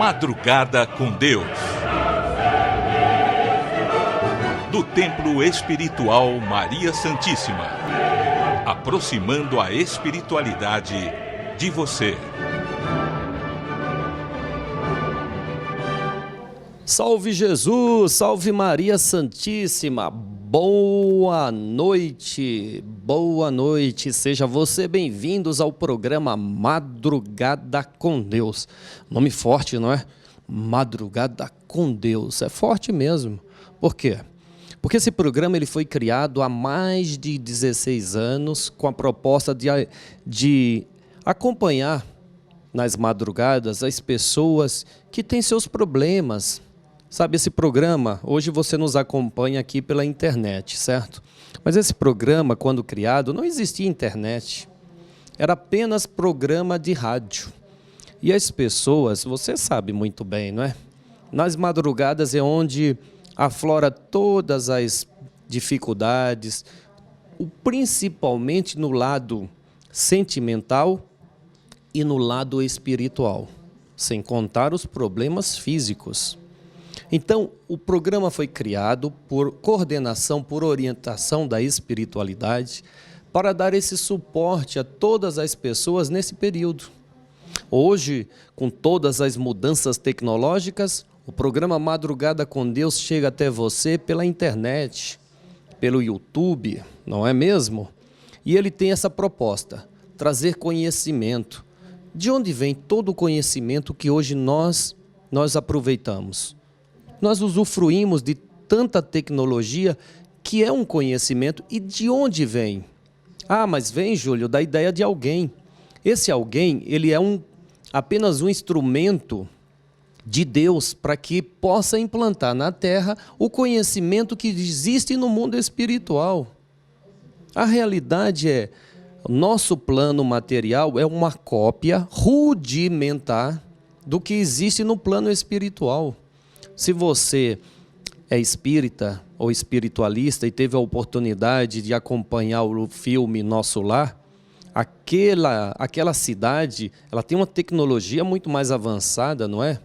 Madrugada com Deus. Do Templo Espiritual Maria Santíssima. Aproximando a espiritualidade de você. Salve Jesus, salve Maria Santíssima, boa noite, seja você bem-vindos ao programa Madrugada com Deus. Nome forte, não é? Madrugada com Deus, é forte mesmo. Por quê? Porque esse programa ele foi criado há mais de 16 anos com a proposta de acompanhar nas madrugadas as pessoas que têm seus problemas. Sabe, esse programa, hoje você nos acompanha aqui pela internet, certo? Mas esse programa, quando criado, não existia internet. Era apenas programa de rádio. E as pessoas, você sabe muito bem, não é? Nas madrugadas é onde aflora todas as dificuldades, principalmente no lado sentimental e no lado espiritual, sem contar os problemas físicos. Então, o programa foi criado por coordenação, por orientação da espiritualidade, para dar esse suporte a todas as pessoas nesse período. Hoje, com todas as mudanças tecnológicas, o programa Madrugada com Deus chega até você pela internet, pelo YouTube, não é mesmo? E ele tem essa proposta, trazer conhecimento. De onde vem todo o conhecimento que hoje nós aproveitamos? Nós usufruímos de tanta tecnologia que é um conhecimento. E de onde vem? Ah, mas vem, Júlio, da ideia de alguém. Esse alguém, ele é apenas um instrumento de Deus para que possa implantar na Terra o conhecimento que existe no mundo espiritual. A realidade é, nosso plano material é uma cópia rudimentar do que existe no plano espiritual. Se você é espírita ou espiritualista e teve a oportunidade de acompanhar o filme Nosso Lar, aquela cidade, ela tem uma tecnologia muito mais avançada, não é?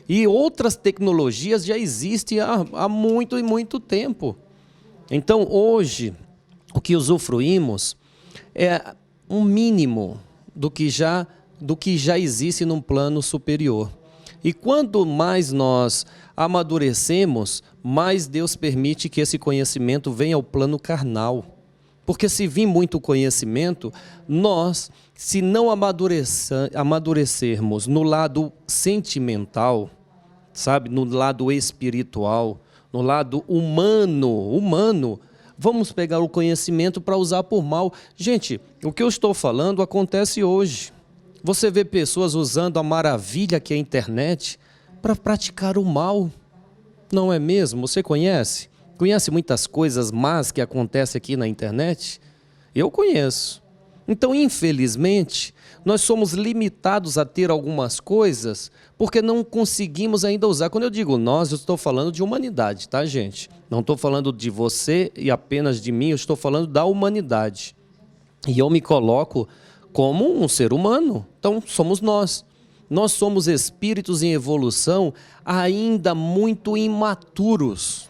E outras tecnologias já existem há muito e muito tempo. Então, hoje, o que usufruímos é um mínimo do que já existe num plano superior. E quanto mais nós amadurecemos, mais Deus permite que esse conhecimento venha ao plano carnal. Porque se vir muito conhecimento, nós, se não amadurecermos no lado sentimental, sabe, no lado espiritual, no lado humano, vamos pegar o conhecimento para usar por mal. Gente, o que eu estou falando acontece hoje. Você vê pessoas usando a maravilha que é a internet para praticar o mal. Não é mesmo? Você conhece? Conhece muitas coisas más que acontecem aqui na internet? Eu conheço. Então, infelizmente, nós somos limitados a ter algumas coisas porque não conseguimos ainda usar. Quando eu digo nós, eu estou falando de humanidade, tá, gente? Não estou falando de você e apenas de mim, eu estou falando da humanidade. E eu me coloco como um ser humano. Então, somos nós. Nós somos espíritos em evolução ainda muito imaturos.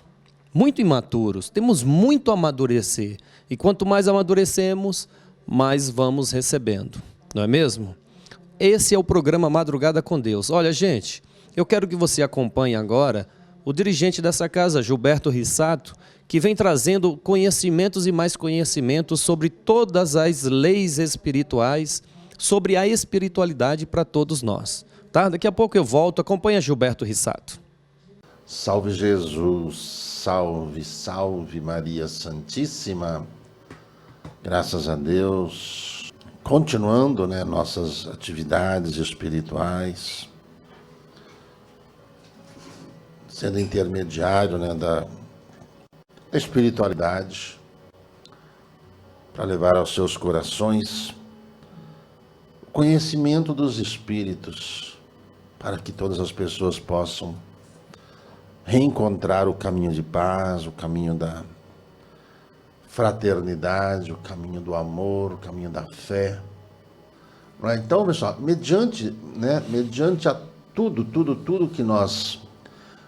Muito imaturos. Temos muito a amadurecer. E quanto mais amadurecemos, mais vamos recebendo. Não é mesmo? Esse é o programa Madrugada com Deus. Olha, gente, eu quero que você acompanhe agora o dirigente dessa casa, Gilberto Rissato, que vem trazendo conhecimentos e mais conhecimentos sobre todas as leis espirituais, sobre a espiritualidade para todos nós. Tá? Daqui a pouco eu volto, acompanha Gilberto Rissato. Salve Jesus, salve, salve Maria Santíssima. Graças a Deus. Continuando, nossas atividades espirituais, sendo intermediário da espiritualidade, para levar aos seus corações o conhecimento dos espíritos, para que todas as pessoas possam reencontrar o caminho de paz, o caminho da fraternidade, o caminho do amor, o caminho da fé. Então, pessoal, mediante tudo que nós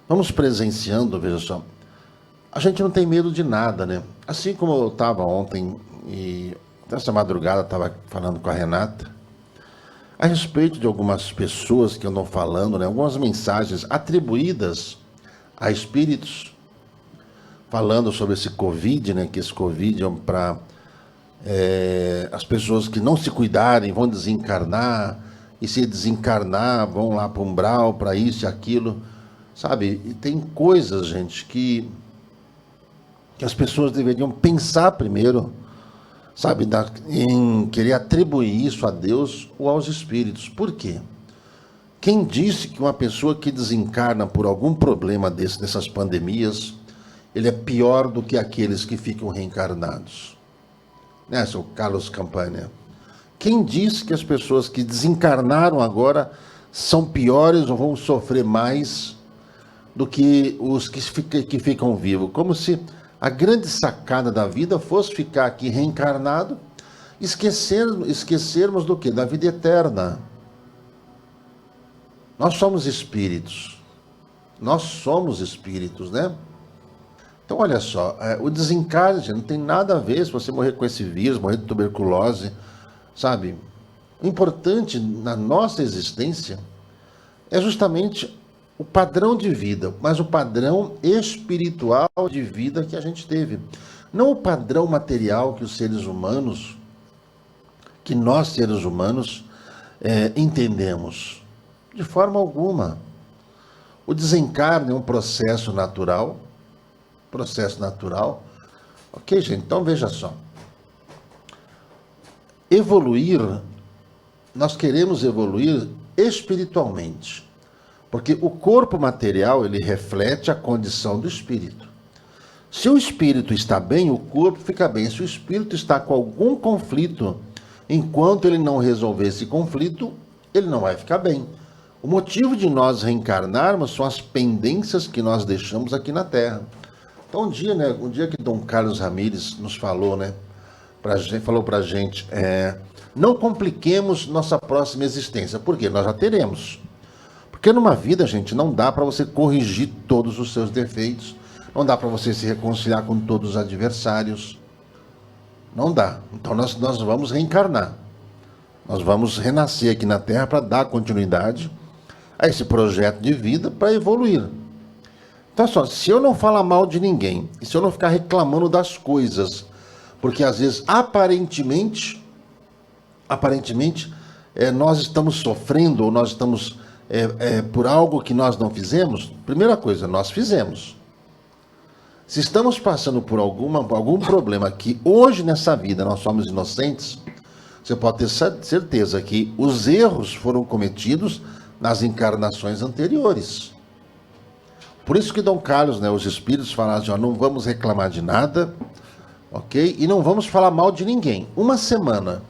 vamos presenciando, veja só, a gente não tem medo de nada, né? Assim como eu estava ontem e nessa madrugada estava falando com a Renata a respeito de algumas pessoas que andam falando, né? Algumas mensagens atribuídas a espíritos, falando sobre esse Covid, né? Que esse Covid é para as pessoas que não se cuidarem vão desencarnar, e se desencarnar vão lá para o umbral, para isso e aquilo, sabe? E tem coisas, gente, que as pessoas deveriam pensar primeiro, sabe, em querer atribuir isso a Deus ou aos espíritos. Por quê? Quem disse que uma pessoa que desencarna por algum problema dessas pandemias, ele é pior do que aqueles que ficam reencarnados? Né, seu Carlos Campanha? Quem disse que as pessoas que desencarnaram agora são piores ou vão sofrer mais do que os que ficam vivos? Como se a grande sacada da vida fosse ficar aqui reencarnado, esquecermos do quê? Da vida eterna. Nós somos espíritos. Nós somos espíritos, né? Então, olha só, o desencarne não tem nada a ver se você morrer com esse vírus, morrer de tuberculose, sabe? O importante na nossa existência é justamente o padrão de vida, mas o padrão espiritual de vida que a gente teve. Não o padrão material que os seres humanos, que nós seres humanos entendemos. De forma alguma. O desencarne é um processo natural. Ok, gente? Então veja só. Evoluir, nós queremos evoluir espiritualmente. Porque o corpo material, ele reflete a condição do espírito. Se o espírito está bem, o corpo fica bem. Se o espírito está com algum conflito, enquanto ele não resolver esse conflito, ele não vai ficar bem. O motivo de nós reencarnarmos são as pendências que nós deixamos aqui na Terra. Então, um dia que Dom Carlos Ramires nos falou, né, falou pra gente, não compliquemos nossa próxima existência. Por quê? Nós já teremos. Porque numa vida, gente, não dá para você corrigir todos os seus defeitos, não dá para você se reconciliar com todos os adversários. Não dá. Então nós vamos reencarnar. Nós vamos renascer aqui na Terra para dar continuidade a esse projeto de vida, para evoluir. Então, só, se eu não falar mal de ninguém, e se eu não ficar reclamando das coisas, porque às vezes, aparentemente, nós estamos sofrendo, ou nós estamos por algo que nós não fizemos, primeira coisa, nós fizemos. Se estamos passando por algum problema que hoje nessa vida nós somos inocentes, você pode ter certeza que os erros foram cometidos nas encarnações anteriores. Por isso que Dom Carlos, né, os espíritos falaram assim, não vamos reclamar de nada, ok? E não vamos falar mal de ninguém. Uma semana,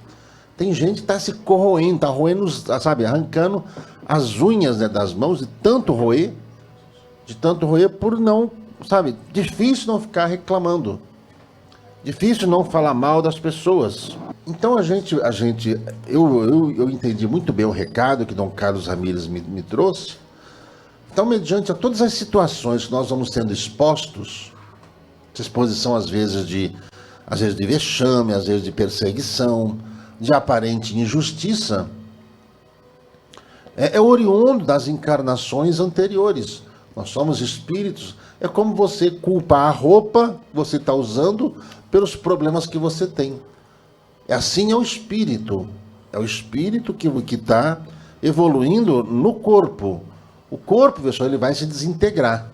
tem gente que está se corroendo, está roendo, sabe, arrancando as unhas, né, das mãos de tanto roer por não, sabe, difícil não ficar reclamando. Difícil não falar mal das pessoas. Então eu entendi muito bem o recado que Dom Carlos Ramires me trouxe. Então, mediante a todas as situações que nós vamos sendo expostos, essa exposição às vezes de vexame, às vezes de perseguição, de aparente injustiça, é oriundo das encarnações anteriores. Nós somos espíritos. É como você culpar a roupa que você está usando pelos problemas que você tem. Assim é o espírito. É o espírito que está evoluindo no corpo. O corpo, pessoal, ele vai se desintegrar.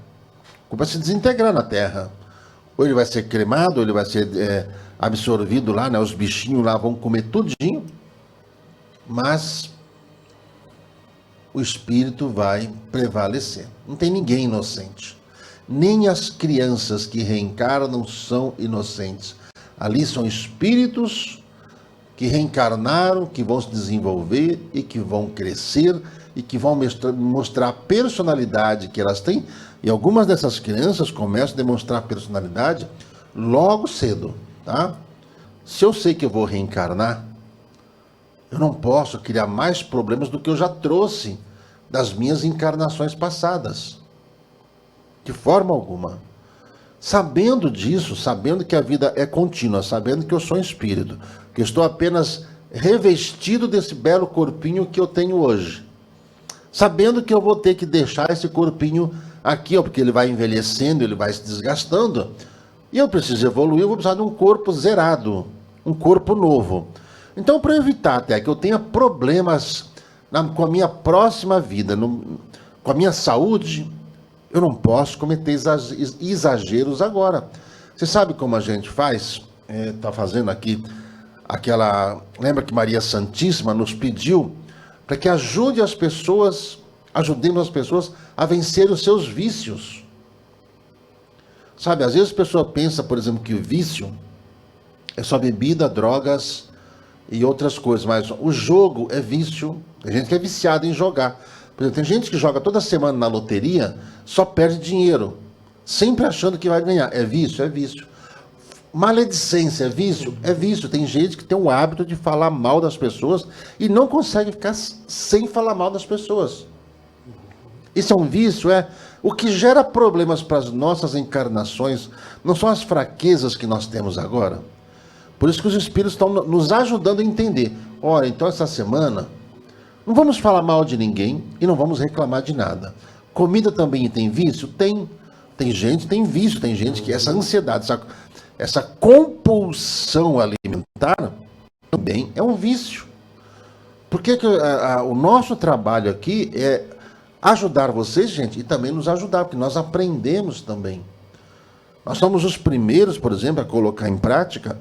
O corpo vai se desintegrar na Terra. Ou ele vai ser cremado, ou ele vai ser absorvido lá, né? Os bichinhos lá vão comer tudinho. Mas o espírito vai prevalecer. Não tem ninguém inocente. Nem as crianças que reencarnam são inocentes. Ali são espíritos que reencarnaram, que vão se desenvolver e que vão crescer e que vão mostrar a personalidade que elas têm. E algumas dessas crianças começam a demonstrar personalidade logo cedo, tá? Se eu sei que eu vou reencarnar, eu não posso criar mais problemas do que eu já trouxe das minhas encarnações passadas. De forma alguma. Sabendo disso, sabendo que a vida é contínua, sabendo que eu sou um espírito, que eu estou apenas revestido desse belo corpinho que eu tenho hoje. Sabendo que eu vou ter que deixar esse corpinho aqui, porque ele vai envelhecendo, ele vai se desgastando, e eu preciso evoluir, eu vou precisar de um corpo zerado, um corpo novo. Então, para evitar até que eu tenha problemas com a minha próxima vida, com a minha saúde, eu não posso cometer exageros agora. Você sabe como a gente faz? Está fazendo aqui aquela... Lembra que Maria Santíssima nos pediu para que ajudemos as pessoas a vencer os seus vícios. Sabe, às vezes a pessoa pensa, por exemplo, que o vício é só bebida, drogas e outras coisas, mas o jogo é vício. Tem gente que é viciada em jogar. Por exemplo, tem gente que joga toda semana na loteria, só perde dinheiro, sempre achando que vai ganhar. É vício? É vício. Maledicência é vício? É vício. Tem gente que tem o hábito de falar mal das pessoas e não consegue ficar sem falar mal das pessoas. Isso é um vício, é. O que gera problemas para as nossas encarnações não são as fraquezas que nós temos agora. Por isso que os espíritos estão nos ajudando a entender. Olha, então essa semana não vamos falar mal de ninguém e não vamos reclamar de nada. Comida também tem vício? Tem. Tem gente que tem vício, tem gente que essa ansiedade, essa compulsão alimentar também é um vício. Porque o nosso trabalho aqui é ajudar vocês, gente, e também nos ajudar, porque nós aprendemos também. Nós somos os primeiros, por exemplo, a colocar em prática,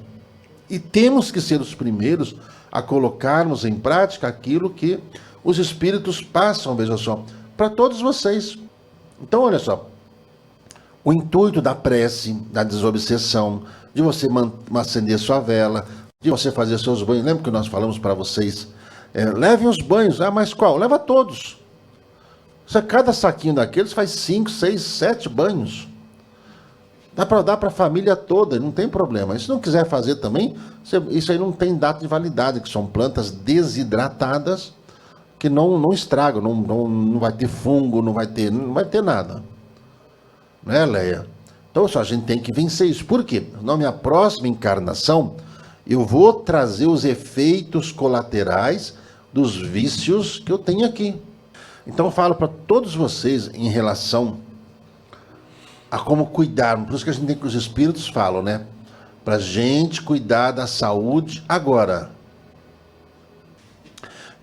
e temos que ser os primeiros a colocarmos em prática aquilo que os espíritos passam, veja só, para todos vocês. Então, olha só, o intuito da prece, da desobsessão, de você acender sua vela, de você fazer seus banhos. Lembra que nós falamos para vocês? Levem os banhos. Ah, mas qual? Leva todos. Cada saquinho daqueles faz 5, 6, 7 banhos. Dá para dar para a família toda, não tem problema. E se não quiser fazer também, isso aí não tem data de validade, que são plantas desidratadas, que não estragam, não vai ter fungo, não vai ter nada. Né, Leia? Então, só a gente tem que vencer isso. Por quê? Na minha próxima encarnação, eu vou trazer os efeitos colaterais dos vícios que eu tenho aqui. Então, eu falo para todos vocês em relação a como cuidar. Por isso que a gente tem que os espíritos falam, né? Para a gente cuidar da saúde agora.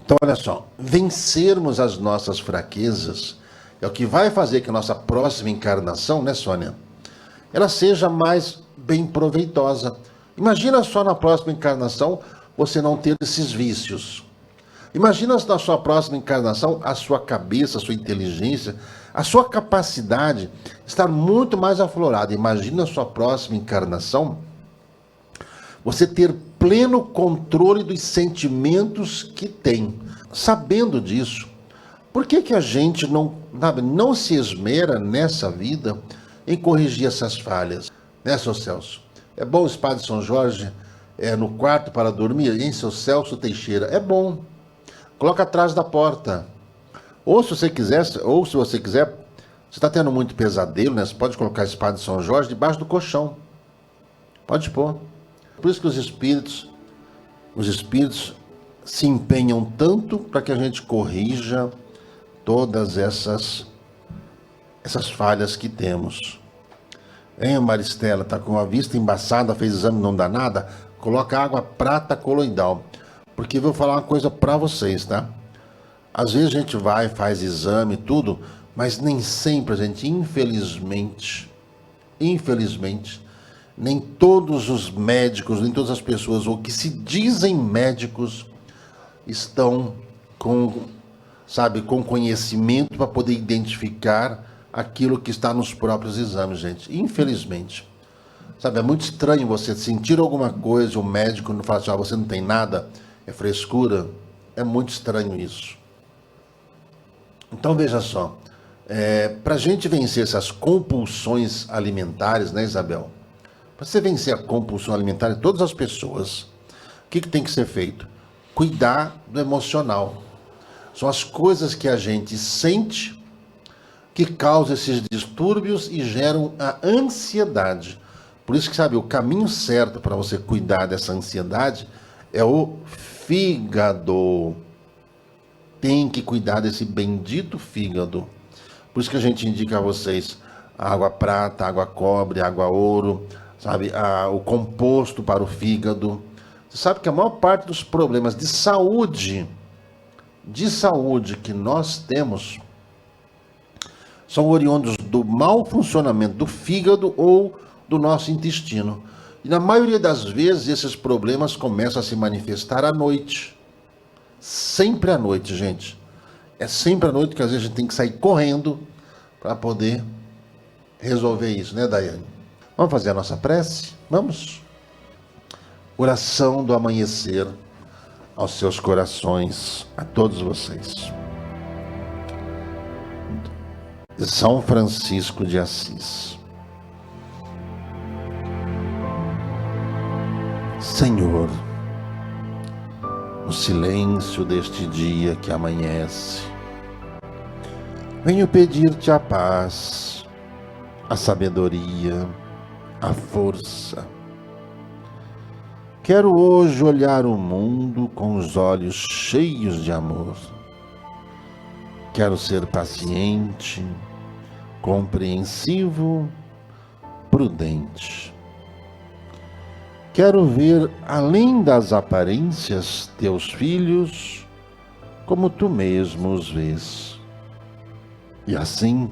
Então, olha só, vencermos as nossas fraquezas é o que vai fazer que a nossa próxima encarnação, né, Sônia, ela seja mais bem proveitosa. Imagina só na próxima encarnação você não ter esses vícios. Imagina na sua próxima encarnação a sua cabeça, a sua inteligência, a sua capacidade estar muito mais aflorada. Imagina a sua próxima encarnação você ter pleno controle dos sentimentos que tem. Sabendo disso, por que a gente não se esmera nessa vida em corrigir essas falhas? Né, seu Celso? É bom o Spa de São Jorge no quarto para dormir, hein, seu Celso Teixeira? É bom. Coloca atrás da porta. Ou se você quiser, você está tendo muito pesadelo, né? Você pode colocar Spa de São Jorge debaixo do colchão. Pode pôr. Por isso que os espíritos se empenham tanto para que a gente corrija todas essas falhas que temos. Hein, Maristela? Está com a vista embaçada, fez exame, não dá nada? Coloca água prata coloidal. Porque eu vou falar uma coisa para vocês, tá? Às vezes a gente vai, faz exame, tudo, mas nem sempre a gente, infelizmente, nem todos os médicos, nem todas as pessoas, ou que se dizem médicos, estão com conhecimento para poder identificar aquilo que está nos próprios exames, gente. Infelizmente. Sabe, é muito estranho você sentir alguma coisa, o médico não fala assim, você não tem nada, é frescura. É muito estranho isso. Então, veja só, para a gente vencer essas compulsões alimentares, né, Isabel? Para você vencer a compulsão alimentar de todas as pessoas, o que tem que ser feito? Cuidar do emocional. São as coisas que a gente sente que causam esses distúrbios e geram a ansiedade. Por isso que, sabe, o caminho certo para você cuidar dessa ansiedade é o fígado. Tem que cuidar desse bendito fígado. Por isso que a gente indica a vocês água prata, água cobre, água ouro, sabe, o composto para o fígado. Você sabe que a maior parte dos problemas de saúde que nós temos são oriundos do mau funcionamento do fígado ou do nosso intestino. E na maioria das vezes esses problemas começam a se manifestar à noite. Sempre à noite, gente. É sempre à noite que às vezes a gente tem que sair correndo para poder resolver isso, né, Daiane? Vamos fazer a nossa prece? Vamos? Oração do amanhecer aos seus corações, a todos vocês. São Francisco de Assis. Senhor, no silêncio deste dia que amanhece, venho pedir-te a paz, a sabedoria, a força. Quero hoje olhar o mundo com os olhos cheios de amor. Quero ser paciente, compreensivo, prudente. Quero ver, além das aparências, teus filhos, como tu mesmo os vês. E assim,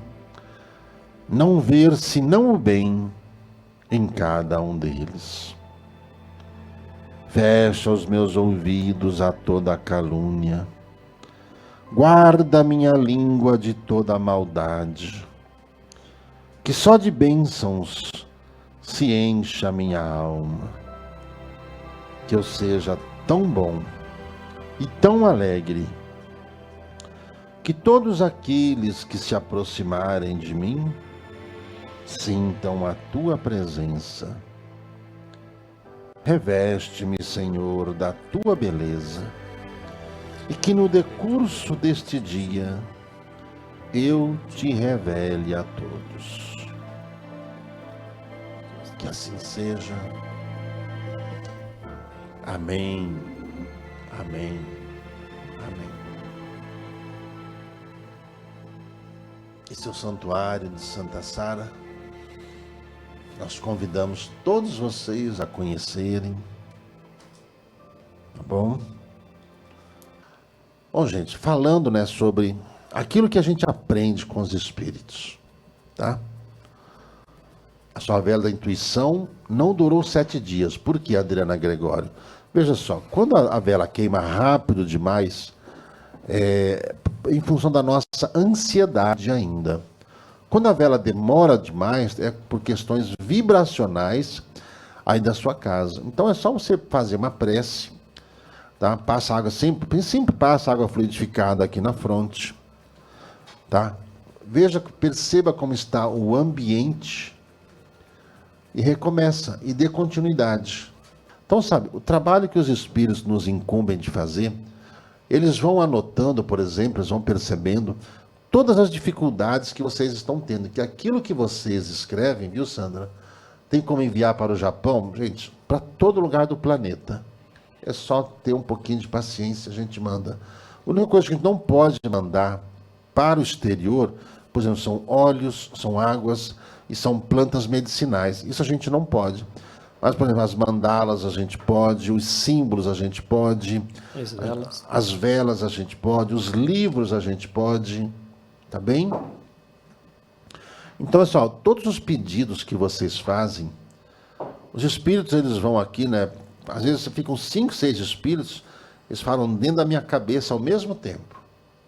não ver senão o bem em cada um deles. Fecha os meus ouvidos a toda a calúnia. Guarda minha língua de toda a maldade. Que só de bênçãos se encha a minha alma. Que eu seja tão bom e tão alegre, que todos aqueles que se aproximarem de mim sintam a tua presença. Reveste-me, Senhor, da tua beleza, e que no decurso deste dia eu te revele a todos. Que assim seja. Amém, amém, amém. Esse é o Santuário de Santa Sara. Nós convidamos todos vocês a conhecerem. Tá bom? Bom, gente, falando, né, sobre aquilo que a gente aprende com os espíritos, tá? A sua vela da intuição não durou 7 dias. Por que, Adriana Gregório? Veja só, quando a vela queima rápido demais, em função da nossa ansiedade ainda. Quando a vela demora demais, é por questões vibracionais aí da sua casa. Então é só você fazer uma prece, tá? Passa água, sempre passa água fluidificada aqui na fronte, tá? Veja, perceba como está o ambiente e recomeça, e dê continuidade. Então, sabe, o trabalho que os espíritos nos incumbem de fazer, eles vão anotando, por exemplo, eles vão percebendo todas as dificuldades que vocês estão tendo, que aquilo que vocês escrevem, viu, Sandra, tem como enviar para o Japão, gente, para todo lugar do planeta. É só ter um pouquinho de paciência, a gente manda. A única coisa que a gente não pode mandar para o exterior, por exemplo, são óleos, são águas e são plantas medicinais. Isso a gente não pode. Mas, por exemplo, as mandalas a gente pode, os símbolos a gente pode, as velas a gente pode, os livros a gente pode, tá bem? Então, pessoal, todos os pedidos que vocês fazem, os espíritos, eles vão aqui, né? Às vezes ficam 5, 6 espíritos, eles falam dentro da minha cabeça ao mesmo tempo.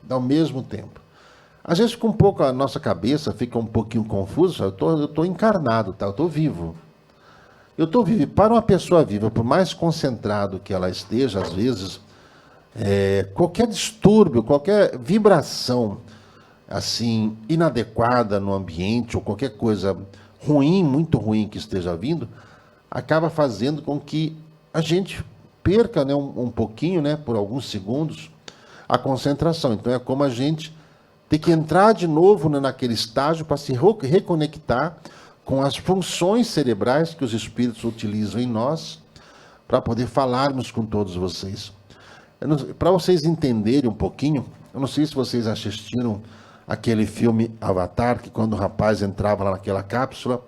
Ao mesmo tempo. Às vezes fica um pouco, a nossa cabeça fica um pouquinho confusa, eu estou encarnado, tá? Eu estou vivo. Eu estou vivo. Para uma pessoa viva, por mais concentrado que ela esteja, às vezes, qualquer distúrbio, qualquer vibração assim inadequada no ambiente, ou qualquer coisa ruim, muito ruim que esteja vindo, acaba fazendo com que a gente perca, né, um pouquinho, né, por alguns segundos, a concentração. Então é como a gente ter que entrar de novo, né, naquele estágio para se reconectar com as funções cerebrais que os espíritos utilizam em nós para poder falarmos com todos vocês. Para vocês entenderem um pouquinho, eu não sei se vocês assistiram aquele filme Avatar, que quando o rapaz entrava lá naquela cápsula,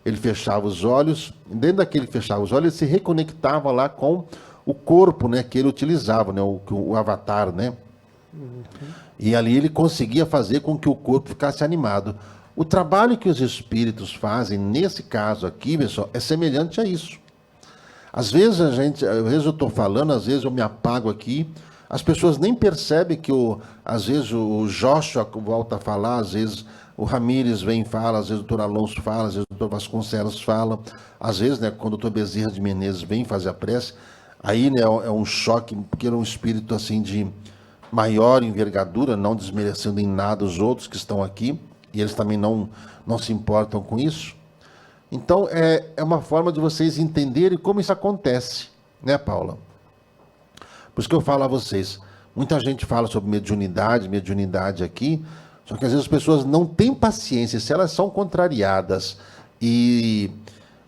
ele fechava os olhos, e dentro daquele fechava os olhos, ele se reconectava lá com o corpo, né, que ele utilizava, né, o Avatar, né? E ali ele conseguia fazer com que o corpo ficasse animado. O trabalho que os espíritos fazem, nesse caso aqui, pessoal, é semelhante a isso. Às vezes eu estou falando, às vezes eu me apago aqui, as pessoas nem percebem que, às vezes, o Joshua volta a falar, às vezes o Ramírez vem e fala, às vezes o doutor Alonso fala, às vezes o doutor Vasconcelos fala, às vezes, né, quando o doutor Bezerra de Menezes vem fazer a prece, aí, né, é um choque, porque era um espírito assim de maior envergadura, não desmerecendo em nada os outros que estão aqui, e eles também não se importam com isso. Então, é uma forma de vocês entenderem como isso acontece, né, Paula? Por isso que eu falo a vocês, muita gente fala sobre mediunidade aqui, só que às vezes as pessoas não têm paciência, se elas são contrariadas e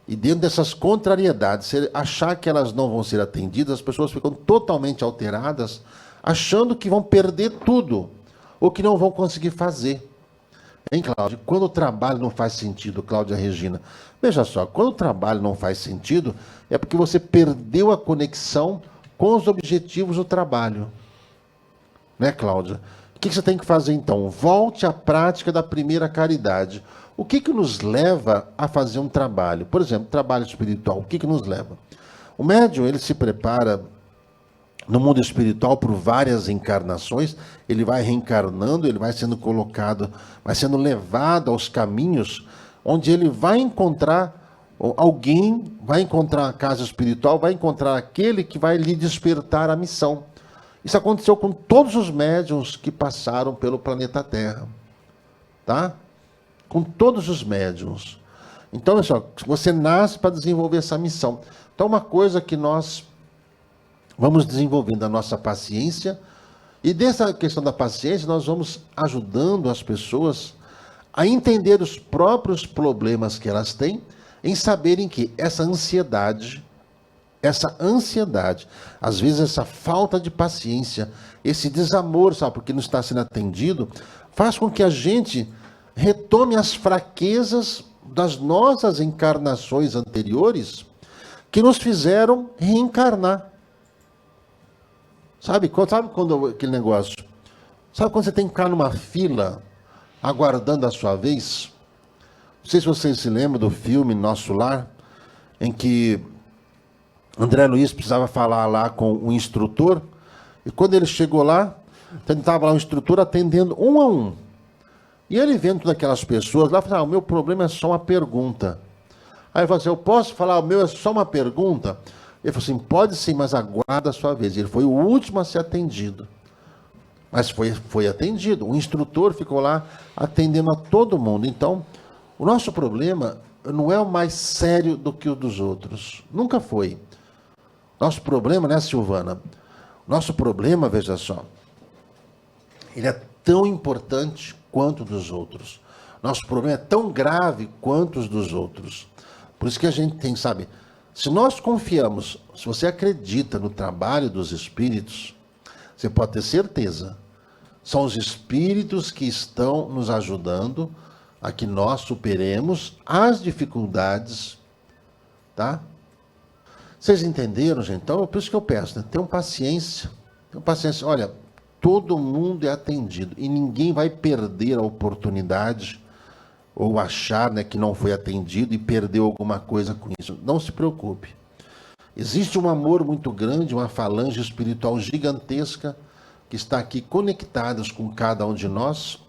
dentro dessas contrariedades, se achar que elas não vão ser atendidas, as pessoas ficam totalmente alteradas, achando que vão perder tudo, ou que não vão conseguir fazer. Hein, Cláudia? Quando o trabalho não faz sentido, Cláudia Regina, veja só, quando o trabalho não faz sentido, é porque você perdeu a conexão com os objetivos do trabalho. Né, Cláudia? O que você tem que fazer, então? Volte à prática da primeira caridade. O que nos leva a fazer um trabalho? Por exemplo, trabalho espiritual, o que nos leva? O médium, ele se prepara no mundo espiritual por várias encarnações, ele vai reencarnando, ele vai sendo colocado, vai sendo levado aos caminhos onde ele vai encontrar alguém, vai encontrar a casa espiritual, vai encontrar aquele que vai lhe despertar a missão. Isso aconteceu com todos os médiuns que passaram pelo planeta Terra. Tá? Com todos os médiuns. Então, pessoal, você nasce para desenvolver essa missão. Então, uma coisa que nós vamos desenvolvendo a nossa paciência, e dessa questão da paciência, nós vamos ajudando as pessoas a entender os próprios problemas que elas têm, em saberem que essa ansiedade, às vezes essa falta de paciência, esse desamor, sabe, porque não está sendo atendido, faz com que a gente retome as fraquezas das nossas encarnações anteriores, que nos fizeram reencarnar. Sabe quando aquele negócio? Sabe quando você tem que ficar numa fila, aguardando a sua vez? Não sei se vocês se lembram do filme Nosso Lar, em que André Luiz precisava falar lá com o instrutor, e quando ele chegou lá, estava lá o instrutor atendendo um a um. E ele vendo todas aquelas pessoas lá, falou, o meu problema é só uma pergunta. Aí ele falou assim, eu posso falar, o meu é só uma pergunta? Ele falou assim, pode sim, mas aguarda a sua vez. Ele foi o último a ser atendido. Mas foi atendido. O instrutor ficou lá atendendo a todo mundo. Então, o nosso problema não é o mais sério do que o dos outros. Nunca foi. Nosso problema, né, Silvana? Nosso problema, veja só, ele é tão importante quanto o dos outros. Nosso problema é tão grave quanto os dos outros. Por isso que a gente tem, sabe, se nós confiamos, se você acredita no trabalho dos espíritos, você pode ter certeza, são os espíritos que estão nos ajudando a que nós superemos as dificuldades, tá? Vocês entenderam, gente? Então, é por isso que eu peço, né? Tenham paciência. Olha, todo mundo é atendido e ninguém vai perder a oportunidade ou achar, né, que não foi atendido e perdeu alguma coisa com isso. Não se preocupe. Existe um amor muito grande, uma falange espiritual gigantesca que está aqui conectadas com cada um de nós,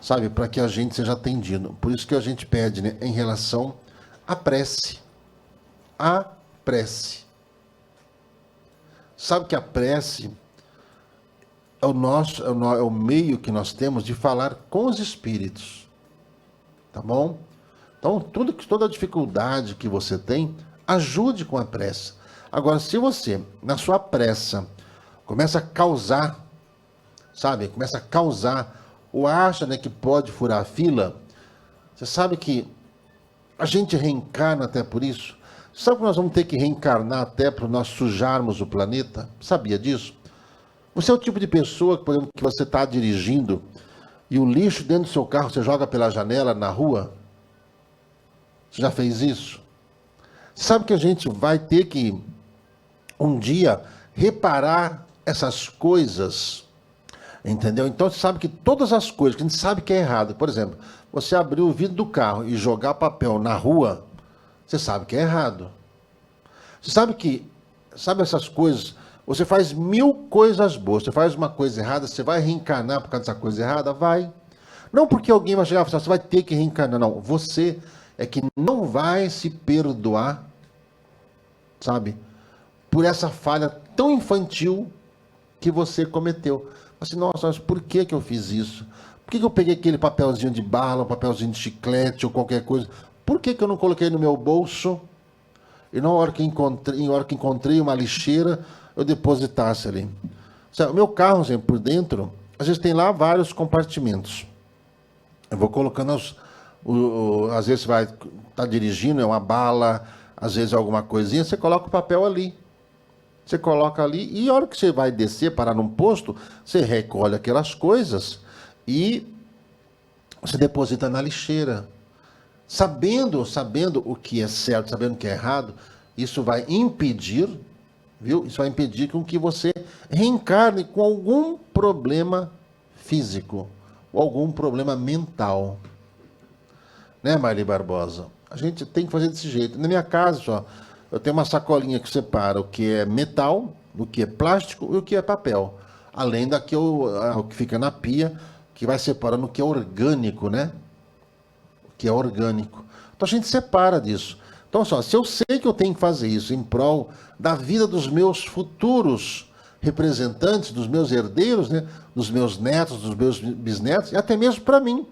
sabe, para que a gente seja atendido. Por isso que a gente pede, né, em relação à prece. A prece. Sabe que a prece é o meio que nós temos de falar com os espíritos. Tá bom? Então, toda a dificuldade que você tem, ajude com a prece. Agora, se você, na sua pressa, começa a causar sabe? Começa a causar, ou acha, né, que pode furar a fila. Você sabe que a gente reencarna até por isso? Sabe que nós vamos ter que reencarnar até para nós sujarmos o planeta? Sabia disso? Você é o tipo de pessoa, por exemplo, que você está dirigindo e o lixo dentro do seu carro você joga pela janela na rua? Você já fez isso? Você sabe que a gente vai ter que, um dia, reparar essas coisas, entendeu? Então você sabe que todas as coisas que a gente sabe que é errado, por exemplo, você abrir o vidro do carro e jogar papel na rua, você sabe que é errado. Você sabe que, sabe essas coisas, você faz 1000 coisas boas, você faz uma coisa errada, você vai reencarnar por causa dessa coisa errada? Vai. Não porque alguém vai chegar e falar, você vai ter que reencarnar, não. Você é que não vai se perdoar, sabe, por essa falha tão infantil que você cometeu. Assim, nossa, mas por que eu fiz isso? Por que eu peguei aquele papelzinho de bala, um papelzinho de chiclete ou qualquer coisa? Por que eu não coloquei no meu bolso e na hora que encontrei uma lixeira, eu depositasse ali? Sabe, o meu carro, sempre por dentro, às vezes tem lá vários compartimentos. Eu vou colocando, às vezes você vai estar dirigindo, é uma bala, às vezes é alguma coisinha, você coloca o papel ali. Você coloca ali e a hora que você vai descer, parar num posto, você recolhe aquelas coisas e você deposita na lixeira. Sabendo o que é certo, sabendo o que é errado, isso vai impedir, viu? Isso vai impedir com que você reencarne com algum problema físico ou algum problema mental. Né, Marli Barbosa? A gente tem que fazer desse jeito. Na minha casa, só, eu tenho uma sacolinha que separa o que é metal, o que é plástico e o que é papel. Além o que fica na pia, que vai separando o que é orgânico, né? O que é orgânico. Então a gente separa disso. Então, só, se eu sei que eu tenho que fazer isso em prol da vida dos meus futuros representantes, dos meus herdeiros, né? Dos meus netos, dos meus bisnetos, e até mesmo para mim,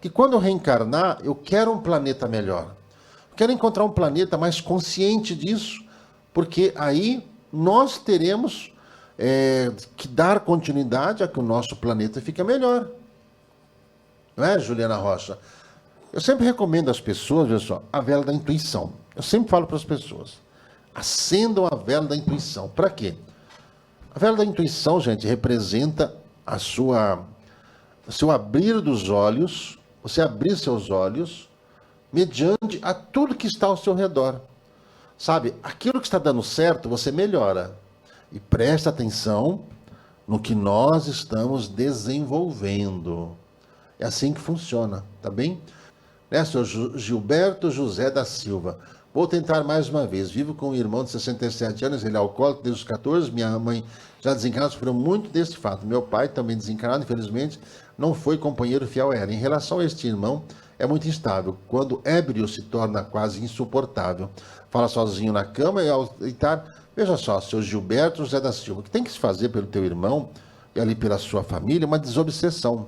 que quando eu reencarnar, eu quero um planeta melhor. Eu quero encontrar um planeta mais consciente disso, porque aí nós teremos que dar continuidade a que o nosso planeta fique melhor. Não é, Juliana Rocha? Eu sempre recomendo às pessoas, veja só, a vela da intuição. Eu sempre falo para as pessoas, acendam a vela da intuição. Para quê? A vela da intuição, gente, representa o seu abrir dos olhos, você abrir seus olhos mediante a tudo que está ao seu redor. Sabe, aquilo que está dando certo, você melhora. E presta atenção no que nós estamos desenvolvendo. É assim que funciona, tá bem? Senhor Gilberto José da Silva. Vou tentar mais uma vez. Vivo com um irmão de 67 anos, ele é alcoólico desde os 14. Minha mãe já desencarnada, sofreu muito desse fato. Meu pai, também desencarnado, infelizmente, não foi companheiro fiel a ela. Em relação a este irmão, é muito instável. Quando ébrio, se torna quase insuportável. Fala sozinho na cama e ao deitar... Veja só, seu Gilberto José da Silva, o que tem que se fazer pelo teu irmão e ali pela sua família, uma desobsessão.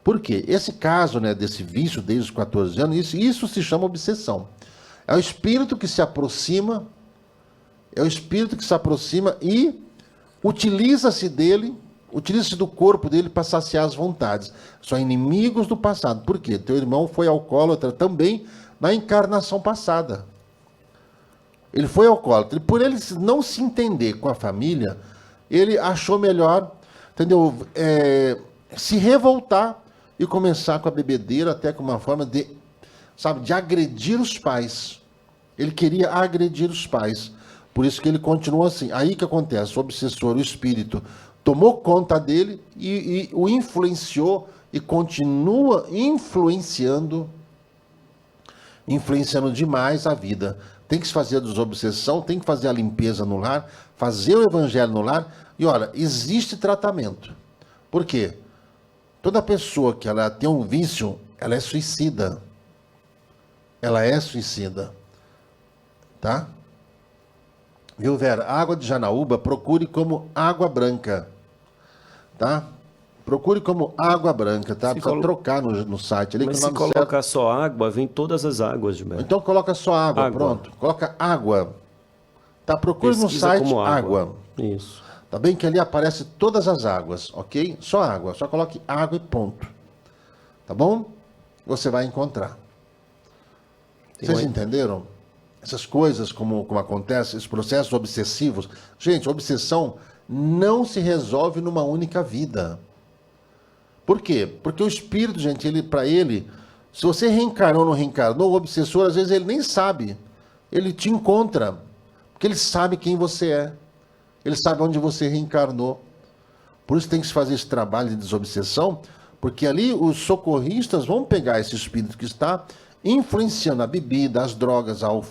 Por quê? Esse caso, né, desse vício desde os 14 anos, isso se chama obsessão. É o espírito que se aproxima, e utiliza-se do corpo dele para saciar as vontades. São inimigos do passado. Por quê? Teu irmão foi alcoólatra também na encarnação passada. Ele foi alcoólatra. E por ele não se entender com a família, ele achou melhor, entendeu? Se revoltar e começar com a bebedeira, até com uma forma de agredir os pais. Ele queria agredir os pais. Por isso que ele continua assim. Aí que acontece? O obsessor, o espírito, tomou conta dele e o influenciou e continua influenciando demais a vida. Tem que se fazer a desobsessão, tem que fazer a limpeza no lar, fazer o evangelho no lar. E olha, existe tratamento. Por quê? Toda pessoa que ela tem um vício, ela é suicida. Ela é suicida. Tá? Viu, Vera? A água de Janaúba, procure como água branca. Tá? Procure como água branca, tá? Precisa trocar no site. Ali, mas se colocar só água, vem todas as águas, Gilberto. Então coloca só água, pronto. Coloca água. Tá? Procure pesquisa no site água. Isso. Tá bem que ali aparece todas as águas, ok? Só água, só coloque água e ponto. Tá bom? Você vai encontrar. Vocês entenderam? Essas coisas, como acontece, esses processos obsessivos. Gente, obsessão não se resolve numa única vida. Por quê? Porque o espírito, gente, para ele, se você reencarnou ou não reencarnou, o obsessor, às vezes, ele nem sabe. Ele te encontra. Porque ele sabe quem você é. Ele sabe onde você reencarnou. Por isso tem que se fazer esse trabalho de desobsessão, porque ali os socorristas vão pegar esse espírito que está influenciando a bebida, as drogas, ao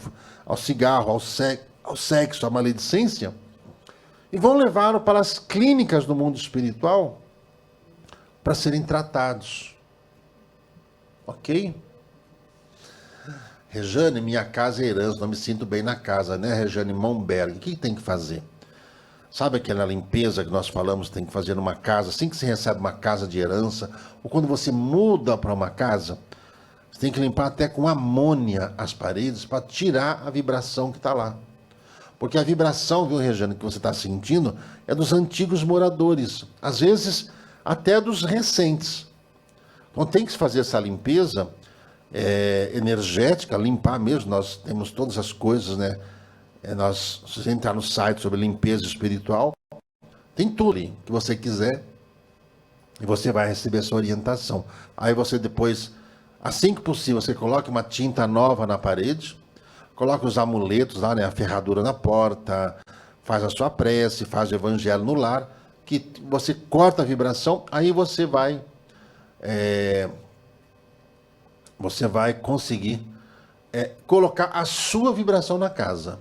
cigarro, ao sexo, à maledicência, e vão levá-lo para as clínicas do mundo espiritual para serem tratados. Ok? Rejane, minha casa é herança, não me sinto bem na casa, né, Rejane Momberg? O que tem que fazer? Sabe aquela limpeza que nós falamos que tem que fazer numa casa, assim que você recebe uma casa de herança, ou quando você muda para uma casa, você tem que limpar até com amônia as paredes para tirar a vibração que está lá. Porque a vibração, viu, Regiane, que você está sentindo, é dos antigos moradores, às vezes até dos recentes. Então tem que se fazer essa limpeza energética, limpar mesmo, nós temos todas as coisas, né? Se você entrar no site sobre limpeza espiritual, tem tudo ali que você quiser e você vai receber essa orientação. Aí você depois, assim que possível, você coloca uma tinta nova na parede, coloca os amuletos lá, né, a ferradura na porta, faz a sua prece, faz o evangelho no lar, que você corta a vibração, aí você vai conseguir colocar a sua vibração na casa.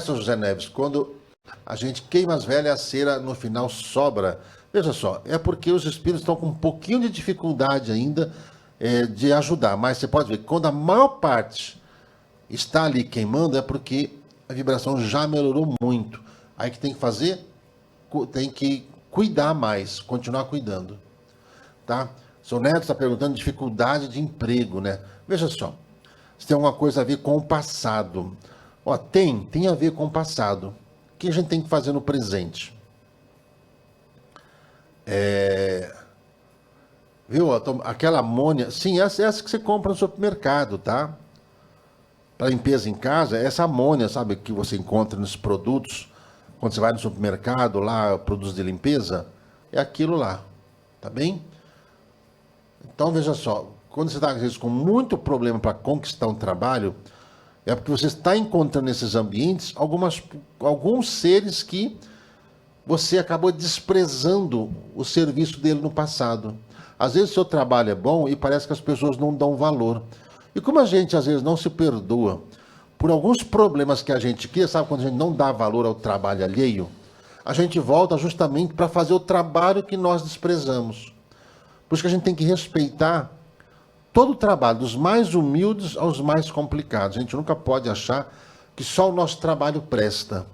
São José Neves, quando a gente queima as velhas, a cera no final sobra. Veja só, é porque os espíritos estão com um pouquinho de dificuldade ainda de ajudar. Mas você pode ver que quando a maior parte está ali queimando, é porque a vibração já melhorou muito. Aí que tem que fazer? Tem que cuidar mais, continuar cuidando. Tá? Seu Neto está perguntando dificuldade de emprego, né? Veja só, se tem alguma coisa a ver com o passado. Ó, tem a ver com o passado. O que a gente tem que fazer no presente? Viu? Aquela amônia, sim, essa que você compra no supermercado, tá? Para limpeza em casa, essa amônia, sabe, que você encontra nos produtos, quando você vai no supermercado, lá, produtos de limpeza, é aquilo lá, tá bem? Então, veja só, quando você está, às vezes, com muito problema para conquistar um trabalho, é porque você está encontrando nesses ambientes alguns seres que você acabou desprezando o serviço dele no passado. Às vezes o seu trabalho é bom e parece que as pessoas não dão valor. E como a gente às vezes não se perdoa por alguns problemas que a gente cria, sabe, quando a gente não dá valor ao trabalho alheio, a gente volta justamente para fazer o trabalho que nós desprezamos. Por isso que a gente tem que respeitar todo o trabalho, dos mais humildes aos mais complicados. A gente nunca pode achar que só o nosso trabalho presta.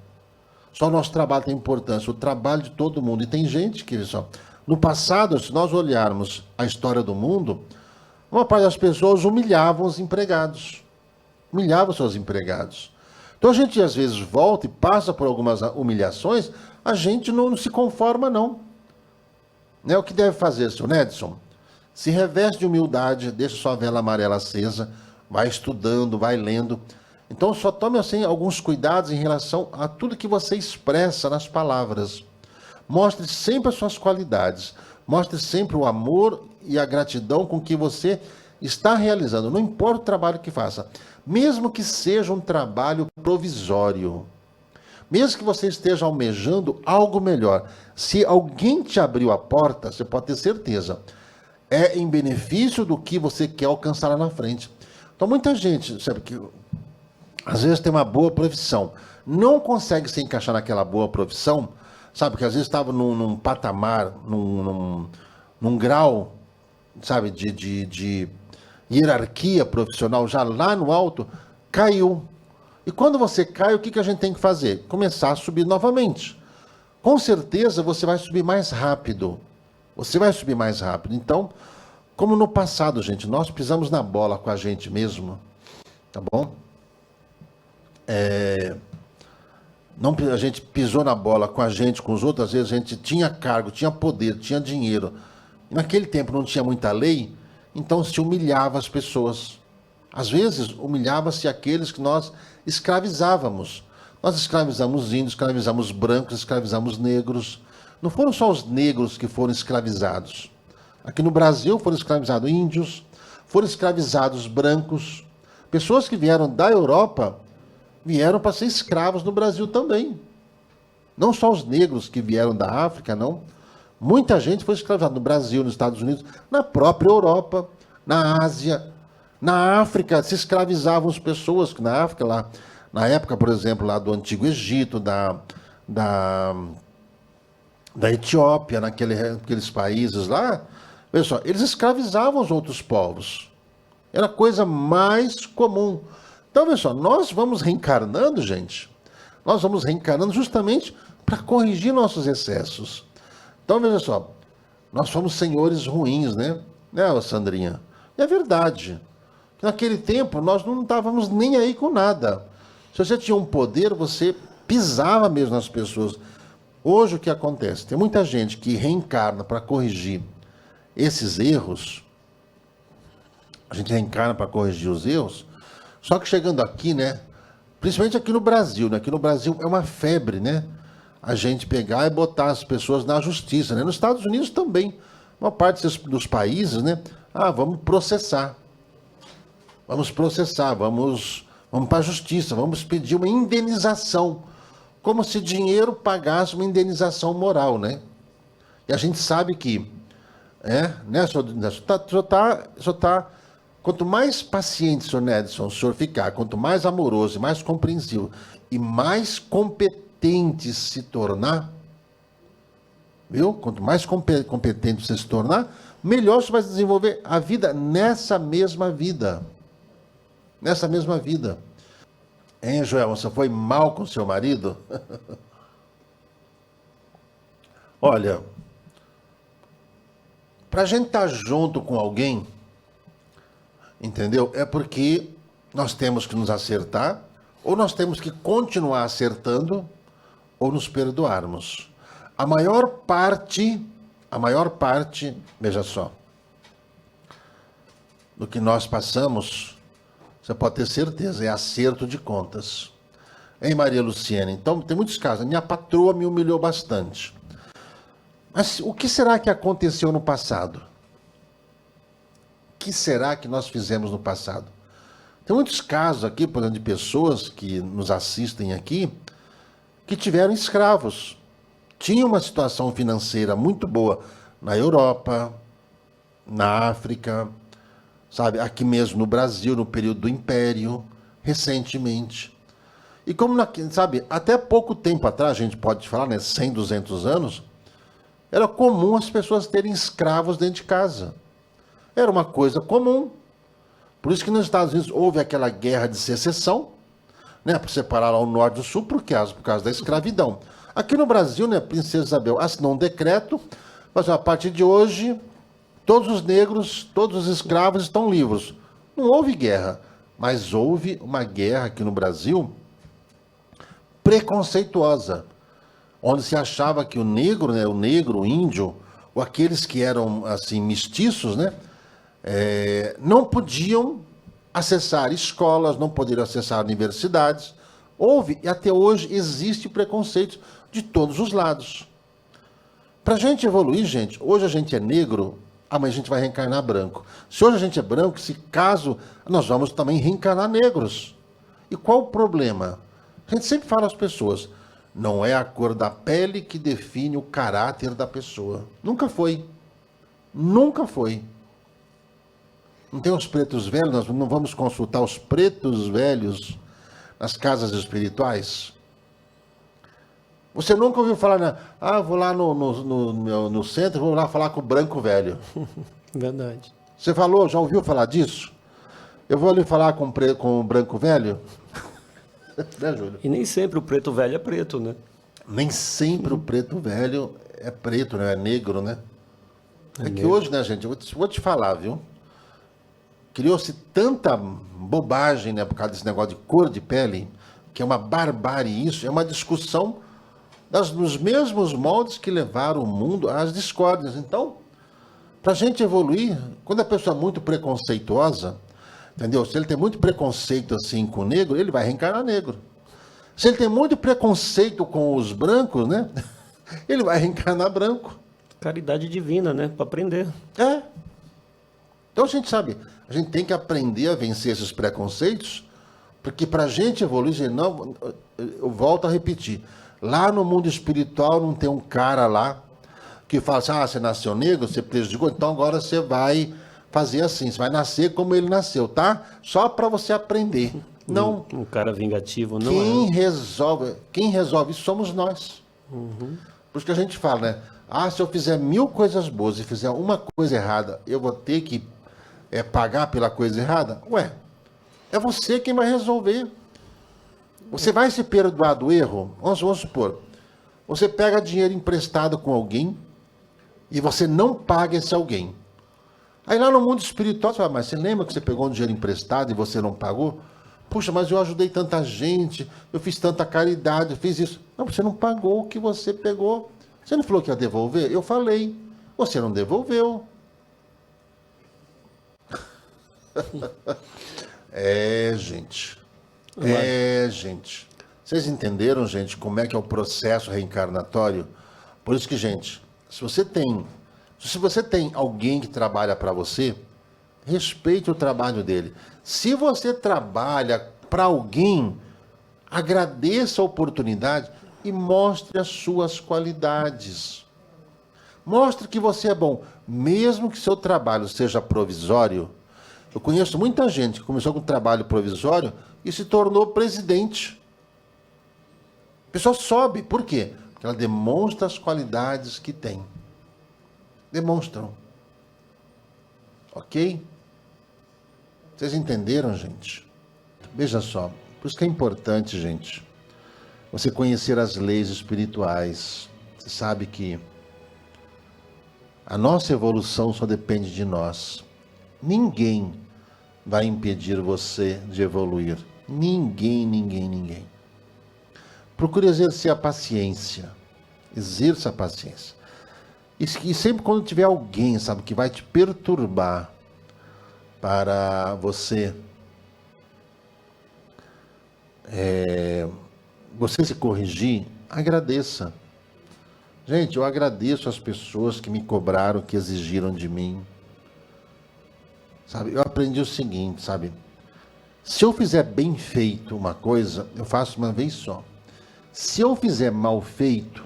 Só o nosso trabalho tem importância. O trabalho de todo mundo. E tem gente que, só, no passado, se nós olharmos a história do mundo, uma parte das pessoas humilhavam os empregados. Humilhavam seus empregados. Então a gente às vezes volta e passa por algumas humilhações, a gente não se conforma, não. Né? O que deve fazer, seu Nedson? Se reveste de humildade, deixa sua vela amarela acesa, vai estudando, vai lendo. Então só tome assim alguns cuidados em relação a tudo que você expressa nas palavras. Mostre sempre as suas qualidades. Mostre sempre o amor e a gratidão com que você está realizando. Não importa o trabalho que faça. Mesmo que seja um trabalho provisório. Mesmo que você esteja almejando algo melhor. Se alguém te abriu a porta, você pode ter certeza. É em benefício do que você quer alcançar lá na frente. Então, muita gente, sabe, que às vezes tem uma boa profissão, não consegue se encaixar naquela boa profissão, sabe, que às vezes estava num patamar, num grau, sabe, de hierarquia profissional, já lá no alto, caiu. E quando você cai, o que a gente tem que fazer? Começar a subir novamente. Com certeza você vai subir mais rápido. Você vai subir mais rápido. Então, como no passado, gente, nós pisamos na bola com a gente mesmo, tá bom? Não, a gente pisou na bola com a gente, com os outros, às vezes a gente tinha cargo, tinha poder, tinha dinheiro. E naquele tempo não tinha muita lei, então se humilhava as pessoas. Às vezes humilhava-se aqueles que nós escravizávamos. Nós escravizamos índios, escravizamos brancos, escravizamos negros. Não foram só os negros que foram escravizados. Aqui no Brasil foram escravizados índios, foram escravizados brancos. Pessoas que vieram da Europa vieram para ser escravos no Brasil também. Não só os negros que vieram da África, não. Muita gente foi escravizada no Brasil, nos Estados Unidos, na própria Europa, na Ásia. Na África se escravizavam as pessoas, que na África, lá, na época, por exemplo, lá do Antigo Egito, da Etiópia, naqueles países lá, pessoal, eles escravizavam os outros povos. Era a coisa mais comum. Então, pessoal, nós vamos reencarnando, gente. Nós vamos reencarnando justamente para corrigir nossos excessos. Então, veja só, nós fomos senhores ruins, né? Né, Sandrinha? E é verdade. Naquele tempo, nós não estávamos nem aí com nada. Se você tinha um poder, você pisava mesmo nas pessoas. Hoje, o que acontece? Tem muita gente que reencarna para corrigir esses erros. A gente reencarna para corrigir os erros. Só que chegando aqui, né? Principalmente aqui no Brasil, né? Aqui no Brasil é uma febre, né? A gente pegar e botar as pessoas na justiça, né? Nos Estados Unidos também. Uma parte dos países, né? Vamos processar. Vamos processar, vamos para a justiça, vamos pedir uma indenização. Como se dinheiro pagasse uma indenização moral, né? E a gente sabe que, né, quanto mais paciente, senhor Nedson, o senhor ficar, quanto mais amoroso, mais compreensivo e mais competente se tornar, viu? Quanto mais competente você se tornar, melhor você vai desenvolver a vida nessa mesma vida. Nessa mesma vida. Hein, Joel, você foi mal com seu marido? Olha, para a gente estar junto com alguém, entendeu? É porque nós temos que nos acertar, ou nós temos que continuar acertando, ou nos perdoarmos. A maior parte, veja só, do que nós passamos, você pode ter certeza, é acerto de contas. Hein, Maria Luciana? Então, tem muitos casos. A minha patroa me humilhou bastante. Mas o que será que aconteceu no passado? O que será que nós fizemos no passado? Tem muitos casos aqui, por exemplo, de pessoas que nos assistem aqui, que tiveram escravos. Tinham uma situação financeira muito boa na Europa, na África, sabe, aqui mesmo no Brasil, no período do Império, recentemente. E como, sabe, até pouco tempo atrás, a gente pode falar, né, 100, 200 anos, era comum as pessoas terem escravos dentro de casa. Era uma coisa comum. Por isso que nos Estados Unidos houve aquela guerra de secessão, né, para separar lá o norte do sul, por causa da escravidão. Aqui no Brasil, né, a Princesa Isabel assinou um decreto, mas a partir de hoje, todos os negros, todos os escravos estão livres. Não houve guerra, mas houve uma guerra aqui no Brasil preconceituosa, onde se achava que o negro, né, o índio, ou aqueles que eram assim mestiços, né, não podiam acessar escolas, não poderiam acessar universidades. Houve, e até hoje existe preconceito de todos os lados. Para a gente evoluir, gente, hoje a gente é negro, amanhã a gente vai reencarnar branco. Se hoje a gente é branco, se caso, nós vamos também reencarnar negros. E qual o problema? A gente sempre fala às pessoas, não é a cor da pele que define o caráter da pessoa. Nunca foi. Nunca foi. Não tem os pretos velhos, nós não vamos consultar os pretos velhos nas casas espirituais? Você nunca ouviu falar, né? Vou lá no centro, vou lá falar com o branco velho. Verdade. Você falou, já ouviu falar disso? Eu vou ali falar com o branco velho? Né, Júlio? E nem sempre o preto velho é preto, né? Nem sempre o preto velho é preto, né? É negro, né? É que negro. hoje, né, gente, eu vou te falar, viu? Criou-se tanta bobagem, né, por causa desse negócio de cor de pele, que é uma barbárie isso, é uma discussão nos mesmos moldes que levaram o mundo às discórdias. Então, para a gente evoluir, quando a pessoa é muito preconceituosa, entendeu? Se ele tem muito preconceito assim com o negro, ele vai reencarnar negro. Se ele tem muito preconceito com os brancos, né? Ele vai reencarnar branco. Caridade divina, né? Para aprender. É. Então a gente sabe, a gente tem que aprender a vencer esses preconceitos, porque para a gente evoluir, não, eu volto a repetir, lá no mundo espiritual não tem um cara lá que fala assim, você nasceu negro, você prejudicou, então agora você vai fazer assim, você vai nascer como ele nasceu, tá? Só para você aprender. Não. Um cara vingativo, não Quem resolve isso somos nós. Por isso que a gente fala, né? Se eu fizer 1000 coisas boas e fizer uma coisa errada, eu vou ter que pagar pela coisa errada? Ué, é você quem vai resolver. Você vai se perdoar do erro? Vamos supor, você pega dinheiro emprestado com alguém e você não paga esse alguém. Aí lá no mundo espiritual, você fala, mas você lembra que você pegou um dinheiro emprestado e você não pagou? Puxa, mas eu ajudei tanta gente, eu fiz tanta caridade, eu fiz isso. Não, você não pagou o que você pegou. Você não falou que ia devolver? Eu falei. Você não devolveu. Gente. Gente. Vocês entenderam, gente, como é que é o processo reencarnatório? Por isso que, gente, se você tem alguém que trabalha para você, respeite o trabalho dele. Se você trabalha para alguém, agradeça a oportunidade e mostre as suas qualidades. Mostre que você é bom, mesmo que seu trabalho seja provisório. Eu conheço muita gente que começou com trabalho provisório e se tornou presidente. A pessoa sobe. Por quê? Porque ela demonstra as qualidades que tem. Demonstram. Ok? Vocês entenderam, gente? Veja só. Por isso que é importante, gente, você conhecer as leis espirituais. Você sabe que a nossa evolução só depende de nós. Ninguém vai impedir você de evoluir. Ninguém, ninguém, ninguém. Procure exercer a paciência. Exerça a paciência. E sempre quando tiver alguém, sabe, que vai te perturbar para você você se corrigir, agradeça. Gente, eu agradeço as pessoas que me cobraram, que exigiram de mim. Sabe, eu aprendi o seguinte, sabe? Se eu fizer bem feito uma coisa, eu faço uma vez só. Se eu fizer mal feito,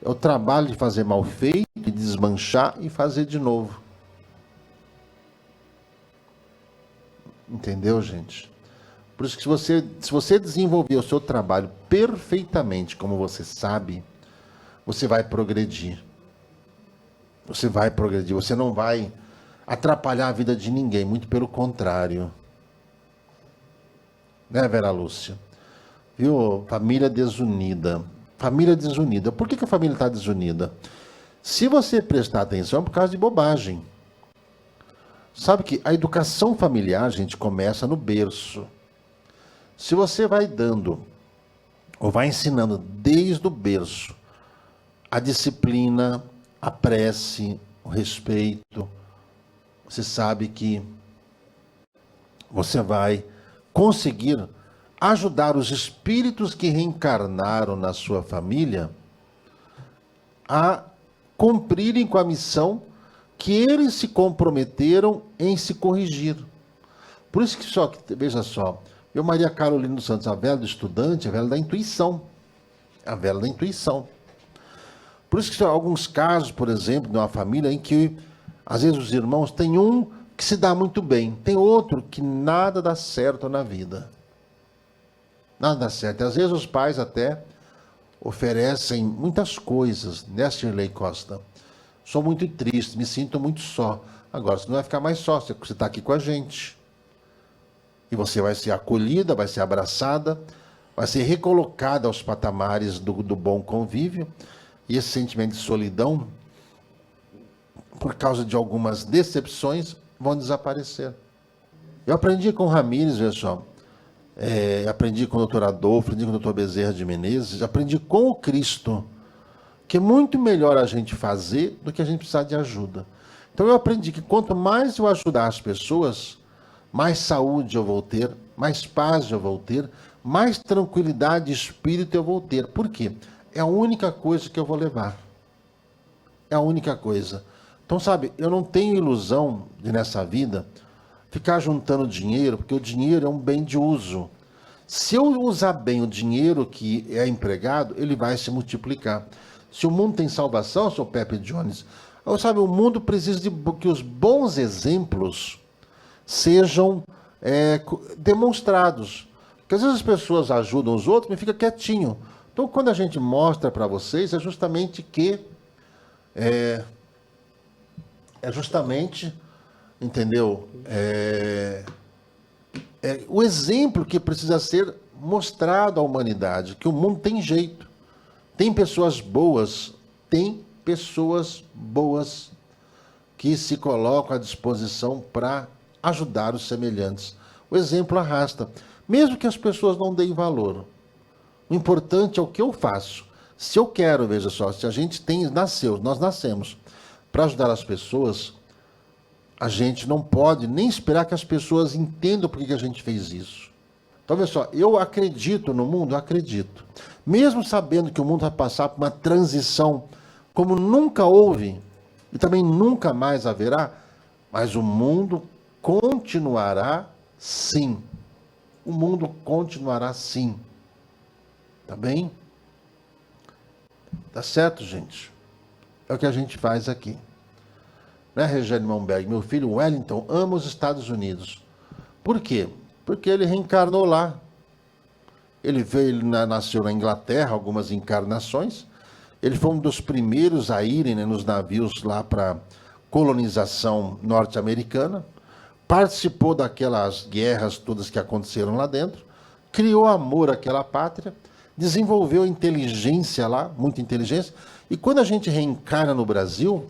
eu trabalho de fazer mal feito, de desmanchar e fazer de novo. Entendeu, gente? Por isso que se você desenvolver o seu trabalho perfeitamente, como você sabe, você vai progredir. Você vai progredir, você não vai atrapalhar a vida de ninguém, muito pelo contrário. Né, Vera Lúcia? Viu? Família desunida. Família desunida. Por que a família está desunida? Se você prestar atenção, é por causa de bobagem. Sabe que a educação familiar, gente, começa no berço. Se você vai dando, ou vai ensinando desde o berço, a disciplina, a prece, o respeito, você sabe que você vai conseguir ajudar os espíritos que reencarnaram na sua família a cumprirem com a missão que eles se comprometeram em se corrigir. Por isso que veja só, eu, Maria Carolina dos Santos, a vela do estudante, a vela da intuição. A vela da intuição. Por isso que há alguns casos, por exemplo, de uma família em que, às vezes, os irmãos têm um que se dá muito bem, tem outro que nada dá certo na vida. Nada dá certo. E, às vezes os pais até oferecem muitas coisas, né, Shirley Costa? Sou muito triste, me sinto muito só. Agora, você não vai ficar mais só, você está aqui com a gente. E você vai ser acolhida, vai ser abraçada, vai ser recolocada aos patamares do bom convívio. E esse sentimento de solidão, por causa de algumas decepções, vão desaparecer. Eu aprendi com o Ramires, veja só. aprendi com o doutor Adolfo, aprendi com o doutor Bezerra de Menezes, aprendi com o Cristo, que é muito melhor a gente fazer do que a gente precisar de ajuda. Então eu aprendi que quanto mais eu ajudar as pessoas, mais saúde eu vou ter, mais paz eu vou ter, mais tranquilidade de espírito eu vou ter. Por quê? É a única coisa que eu vou levar. É a única coisa. Então, sabe, eu não tenho ilusão de, nessa vida, ficar juntando dinheiro, porque o dinheiro é um bem de uso. Se eu usar bem o dinheiro que é empregado, ele vai se multiplicar. Se o mundo tem salvação, seu Pepe Jones, sabe, o mundo precisa de que os bons exemplos sejam demonstrados. Porque às vezes as pessoas ajudam os outros, mas fica quietinho. Então, quando a gente mostra para vocês, é justamente que entendeu? O exemplo que precisa ser mostrado à humanidade, que o mundo tem jeito. Tem pessoas boas que se colocam à disposição para ajudar os semelhantes. O exemplo arrasta. Mesmo que as pessoas não deem valor. O importante é o que eu faço. Se eu quero, veja só, se a gente nós nascemos para ajudar as pessoas, a gente não pode nem esperar que as pessoas entendam por que a gente fez isso. Então, veja só, eu acredito no mundo, acredito. Mesmo sabendo que o mundo vai passar por uma transição como nunca houve, e também nunca mais haverá, mas o mundo continuará sim. O mundo continuará sim. Tá bem? Tá certo, gente? É o que a gente faz aqui. Né, Regiane Malmberg? Meu filho Wellington ama os Estados Unidos. Por quê? Porque ele reencarnou lá. Ele nasceu na Inglaterra, algumas encarnações. Ele foi um dos primeiros a irem, né, nos navios lá para colonização norte-americana. Participou daquelas guerras todas que aconteceram lá dentro. Criou amor àquela pátria. Desenvolveu inteligência lá, muita inteligência. E quando a gente reencarna no Brasil,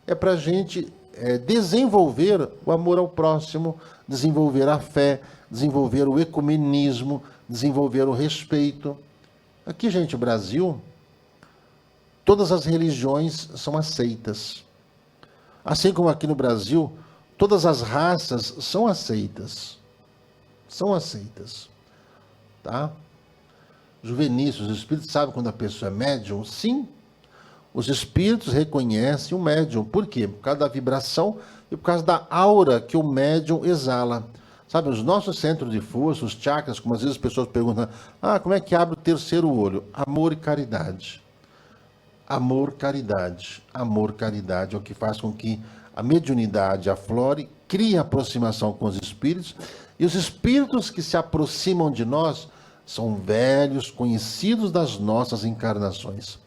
é para a gente desenvolver o amor ao próximo, desenvolver a fé, desenvolver o ecumenismo, desenvolver o respeito. Aqui, gente, o Brasil, todas as religiões são aceitas. Assim como aqui no Brasil, todas as raças são aceitas. São aceitas. Tá? Juvenício, os espíritos sabem quando a pessoa é médium? Sim. Os espíritos reconhecem o médium. Por quê? Por causa da vibração e por causa da aura que o médium exala. Sabe, os nossos centros de força, os chakras, como às vezes as pessoas perguntam, como é que abre o terceiro olho? Amor e caridade. Amor, caridade. Amor, caridade é o que faz com que a mediunidade aflore, crie aproximação com os espíritos, e os espíritos que se aproximam de nós são velhos, conhecidos das nossas encarnações.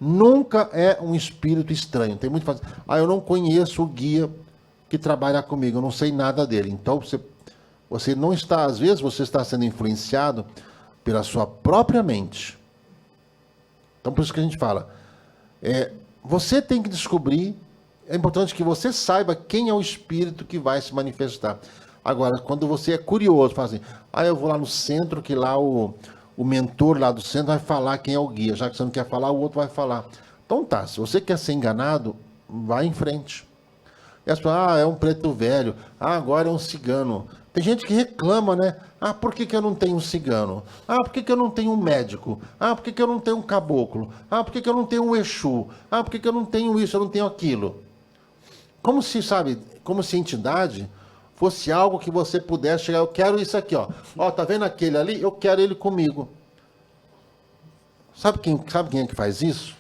Nunca é um espírito estranho. Tem muito que fazer. Eu não conheço o guia que trabalha comigo, eu não sei nada dele. Então, você não está, às vezes, você está sendo influenciado pela sua própria mente. Então, por isso que a gente fala, você tem que descobrir, é importante que você saiba quem é o espírito que vai se manifestar. Agora, quando você é curioso, fala assim, eu vou lá no centro, que lá o mentor lá do centro vai falar quem é o guia. Já que você não quer falar, o outro vai falar. Então tá, se você quer ser enganado, vai em frente. E as pessoas, é um preto velho, agora é um cigano. Tem gente que reclama, né? Por que eu não tenho um cigano? Por que eu não tenho um médico? Por que eu não tenho um caboclo? Por que eu não tenho um Exu? Por que eu não tenho isso, eu não tenho aquilo? Como se, sabe, como se entidade fosse algo que você pudesse chegar, eu quero isso aqui, ó. Tá vendo aquele ali? Eu quero ele comigo. Sabe quem é que faz isso?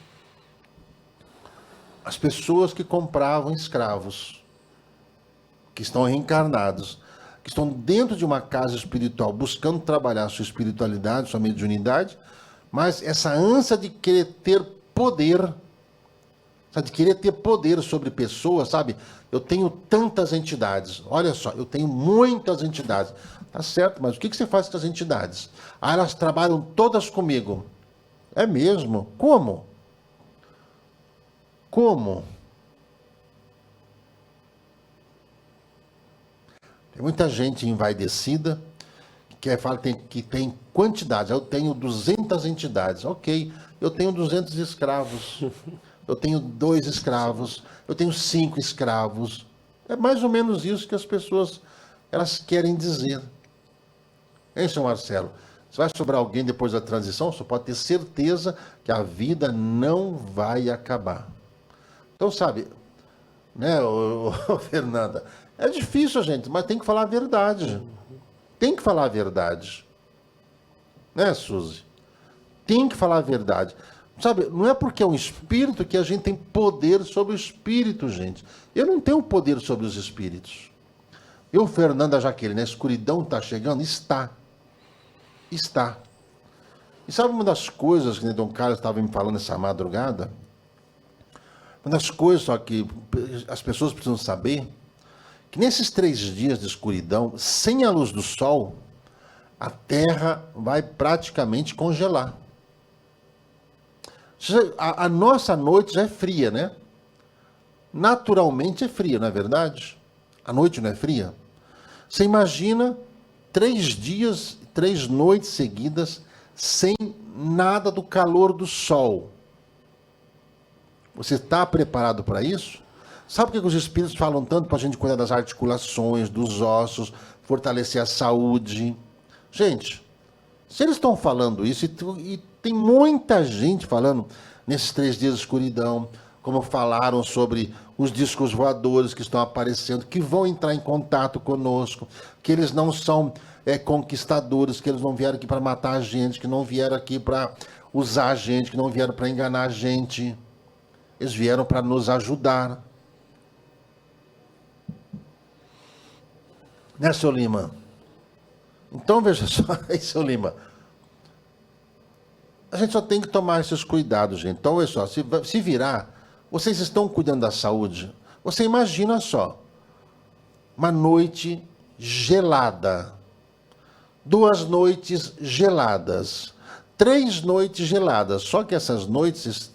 As pessoas que compravam escravos, que estão reencarnados, que estão dentro de uma casa espiritual, buscando trabalhar sua espiritualidade, sua mediunidade, mas essa ânsia de querer ter poder, de querer ter poder sobre pessoas, sabe? Eu tenho tantas entidades. Olha só, eu tenho muitas entidades. Tá certo, mas o que você faz com as entidades? Elas trabalham todas comigo. É mesmo? Como? Como? Tem muita gente envaidecida que fala que tem quantidade. Eu tenho 200 entidades. Ok, eu tenho 200 escravos. Eu tenho 2 escravos. Eu tenho 5 escravos. É mais ou menos isso que as pessoas elas querem dizer. Hein, senhor Marcelo? Se vai sobrar alguém depois da transição, você pode ter certeza que a vida não vai acabar. Então, sabe, né, Fernanda, é difícil, gente, mas tem que falar a verdade. Tem que falar a verdade. Né, Suzy? Tem que falar a verdade. Sabe, não é porque é um espírito que a gente tem poder sobre o espírito, gente. Eu não tenho poder sobre os espíritos. Eu, Fernanda Jaqueline, a escuridão está chegando? Está. Está. E sabe uma das coisas que o Dom Carlos estava me falando essa madrugada? Uma das coisas só que as pessoas precisam saber, que nesses 3 dias de escuridão, sem a luz do sol, a Terra vai praticamente congelar. A nossa noite já é fria, né? Naturalmente é fria, não é verdade? A noite não é fria? Você imagina 3 dias, 3 noites seguidas, sem nada do calor do sol. Você está preparado para isso? Sabe por que os espíritos falam tanto para a gente cuidar das articulações, dos ossos, fortalecer a saúde? Gente, se eles estão falando isso, e tem muita gente falando nesses 3 dias de escuridão, como falaram sobre os discos voadores que estão aparecendo, que vão entrar em contato conosco, que eles não são conquistadores, que eles não vieram aqui para matar a gente, que não vieram aqui para usar a gente, que não vieram para enganar a gente. Eles vieram para nos ajudar. Né, seu Lima? Então, veja só, aí, seu Lima, a gente só tem que tomar esses cuidados, gente. Então, olha só, se virar, vocês estão cuidando da saúde. Você imagina só, uma noite gelada, 2 noites geladas, 3 noites geladas. Só que essas noites,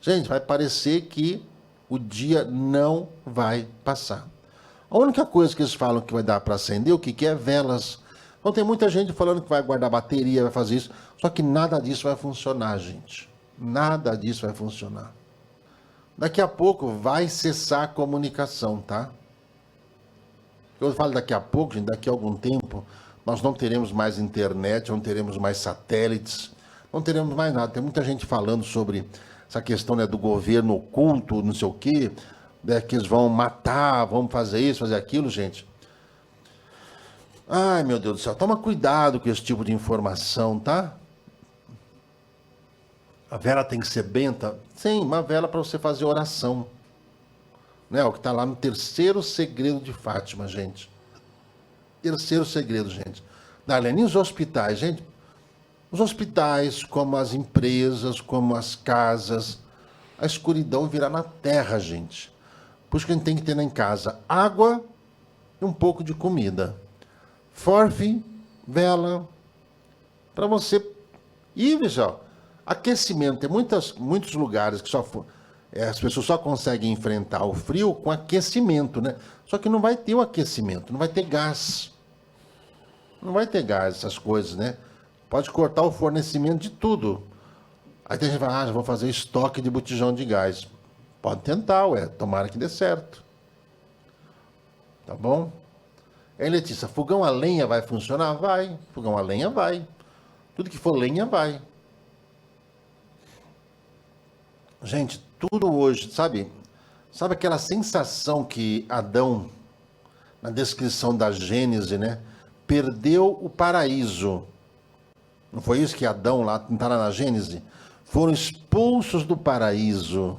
gente, vai parecer que o dia não vai passar. A única coisa que eles falam que vai dar para acender, o que é velas. Então tem muita gente falando que vai guardar bateria, vai fazer isso. Só que nada disso vai funcionar, gente. Nada disso vai funcionar. Daqui a pouco vai cessar a comunicação, tá? Eu falo daqui a pouco, gente, daqui a algum tempo, nós não teremos mais internet, não teremos mais satélites, não teremos mais nada. Tem muita gente falando sobre essa questão, né, do governo oculto, não sei o quê, né, que eles vão matar, vão fazer isso, fazer aquilo, gente. Ai, meu Deus do céu, toma cuidado com esse tipo de informação, tá? A vela tem que ser benta? Sim, uma vela para você fazer oração. Né? O que está lá no 3º segredo de Fátima, gente. 3º segredo, gente. Darlene, e os hospitais, gente? Os hospitais, como as empresas, como as casas, a escuridão virá na terra, gente. Por isso que a gente tem que ter em casa água e um pouco de comida. Forfe, vela, para você... E, veja, aquecimento. Tem muitos lugares que as pessoas só conseguem enfrentar o frio com aquecimento, né? Só que não vai ter o aquecimento, não vai ter gás. Não vai ter gás, essas coisas, né? Pode cortar o fornecimento de tudo. Aí tem gente que fala, já vou fazer estoque de botijão de gás. Pode tentar, tomara que dê certo. Tá bom? Aí, Letícia, fogão a lenha vai funcionar? Vai. Fogão a lenha vai. Tudo que for lenha vai. Gente, tudo hoje, sabe aquela sensação que Adão, na descrição da Gênese, né, perdeu o paraíso. Não foi isso que Adão, lá, não está lá na Gênese? Foram expulsos do paraíso.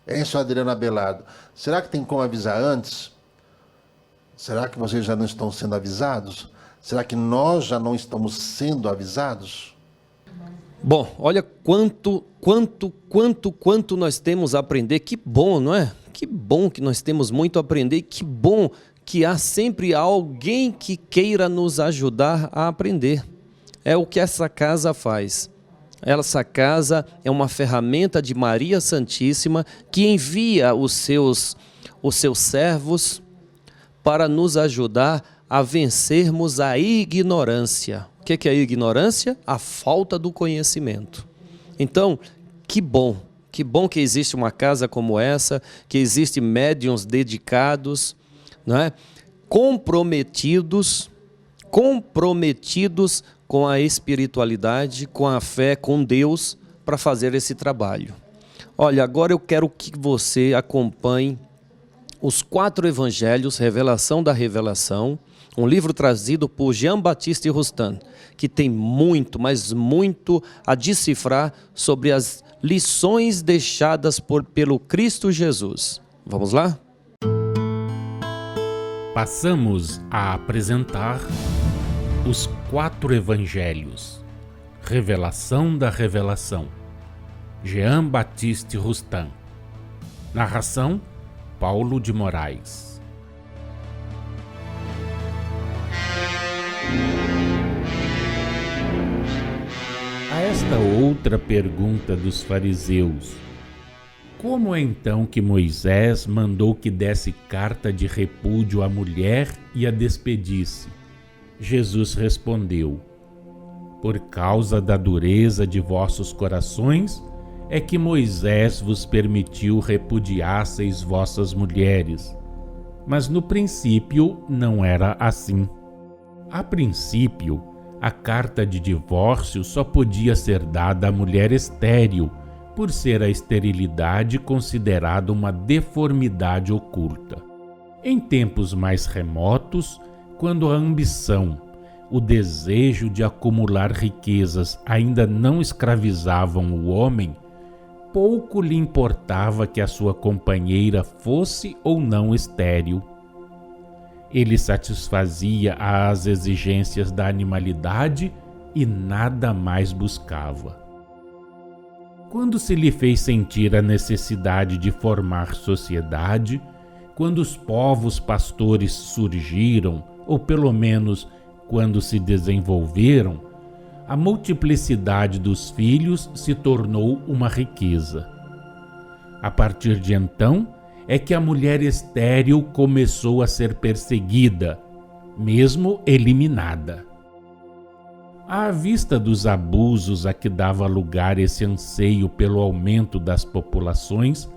É isso, Adriano Abelardo. Será que tem como avisar antes? Será que vocês já não estão sendo avisados? Será que nós já não estamos sendo avisados? Bom, olha quanto nós temos a aprender. Que bom, não é? Que bom que nós temos muito a aprender. Que bom que há sempre alguém que queira nos ajudar a aprender. É o que essa casa faz. Essa casa é uma ferramenta de Maria Santíssima que envia os seus servos para nos ajudar a vencermos a ignorância. O que é a ignorância? A falta do conhecimento. Então, que bom que existe uma casa como essa, que existe médiuns dedicados, não é? comprometidos com a espiritualidade, com a fé, com Deus, para fazer esse trabalho. Olha, agora eu quero que você acompanhe os 4 evangelhos, Revelação da Revelação, um livro trazido por Jean-Baptiste Rustin, que tem muito, mas muito a decifrar sobre as lições deixadas pelo Cristo Jesus. Vamos lá? Passamos a apresentar os 4 evangelhos, Revelação da Revelação, Jean-Baptiste Rustin. Narração, Paulo de Moraes. A esta outra pergunta dos fariseus, como é então que Moisés mandou que desse carta de repúdio à mulher e a despedisse? Jesus respondeu: por causa da dureza de vossos corações, é que Moisés vos permitiu repudiasseis vossas mulheres. Mas no princípio não era assim. A princípio, a carta de divórcio só podia ser dada à mulher estéril, por ser a esterilidade considerada uma deformidade oculta. Em tempos mais remotos, quando a ambição, o desejo de acumular riquezas ainda não escravizavam o homem, pouco lhe importava que a sua companheira fosse ou não estéril. Ele satisfazia às exigências da animalidade e nada mais buscava. Quando se lhe fez sentir a necessidade de formar sociedade, quando os povos pastores surgiram, ou pelo menos quando se desenvolveram, a multiplicidade dos filhos se tornou uma riqueza. A partir de então, é que a mulher estéril começou a ser perseguida, mesmo eliminada. À vista dos abusos a que dava lugar esse anseio pelo aumento das populações,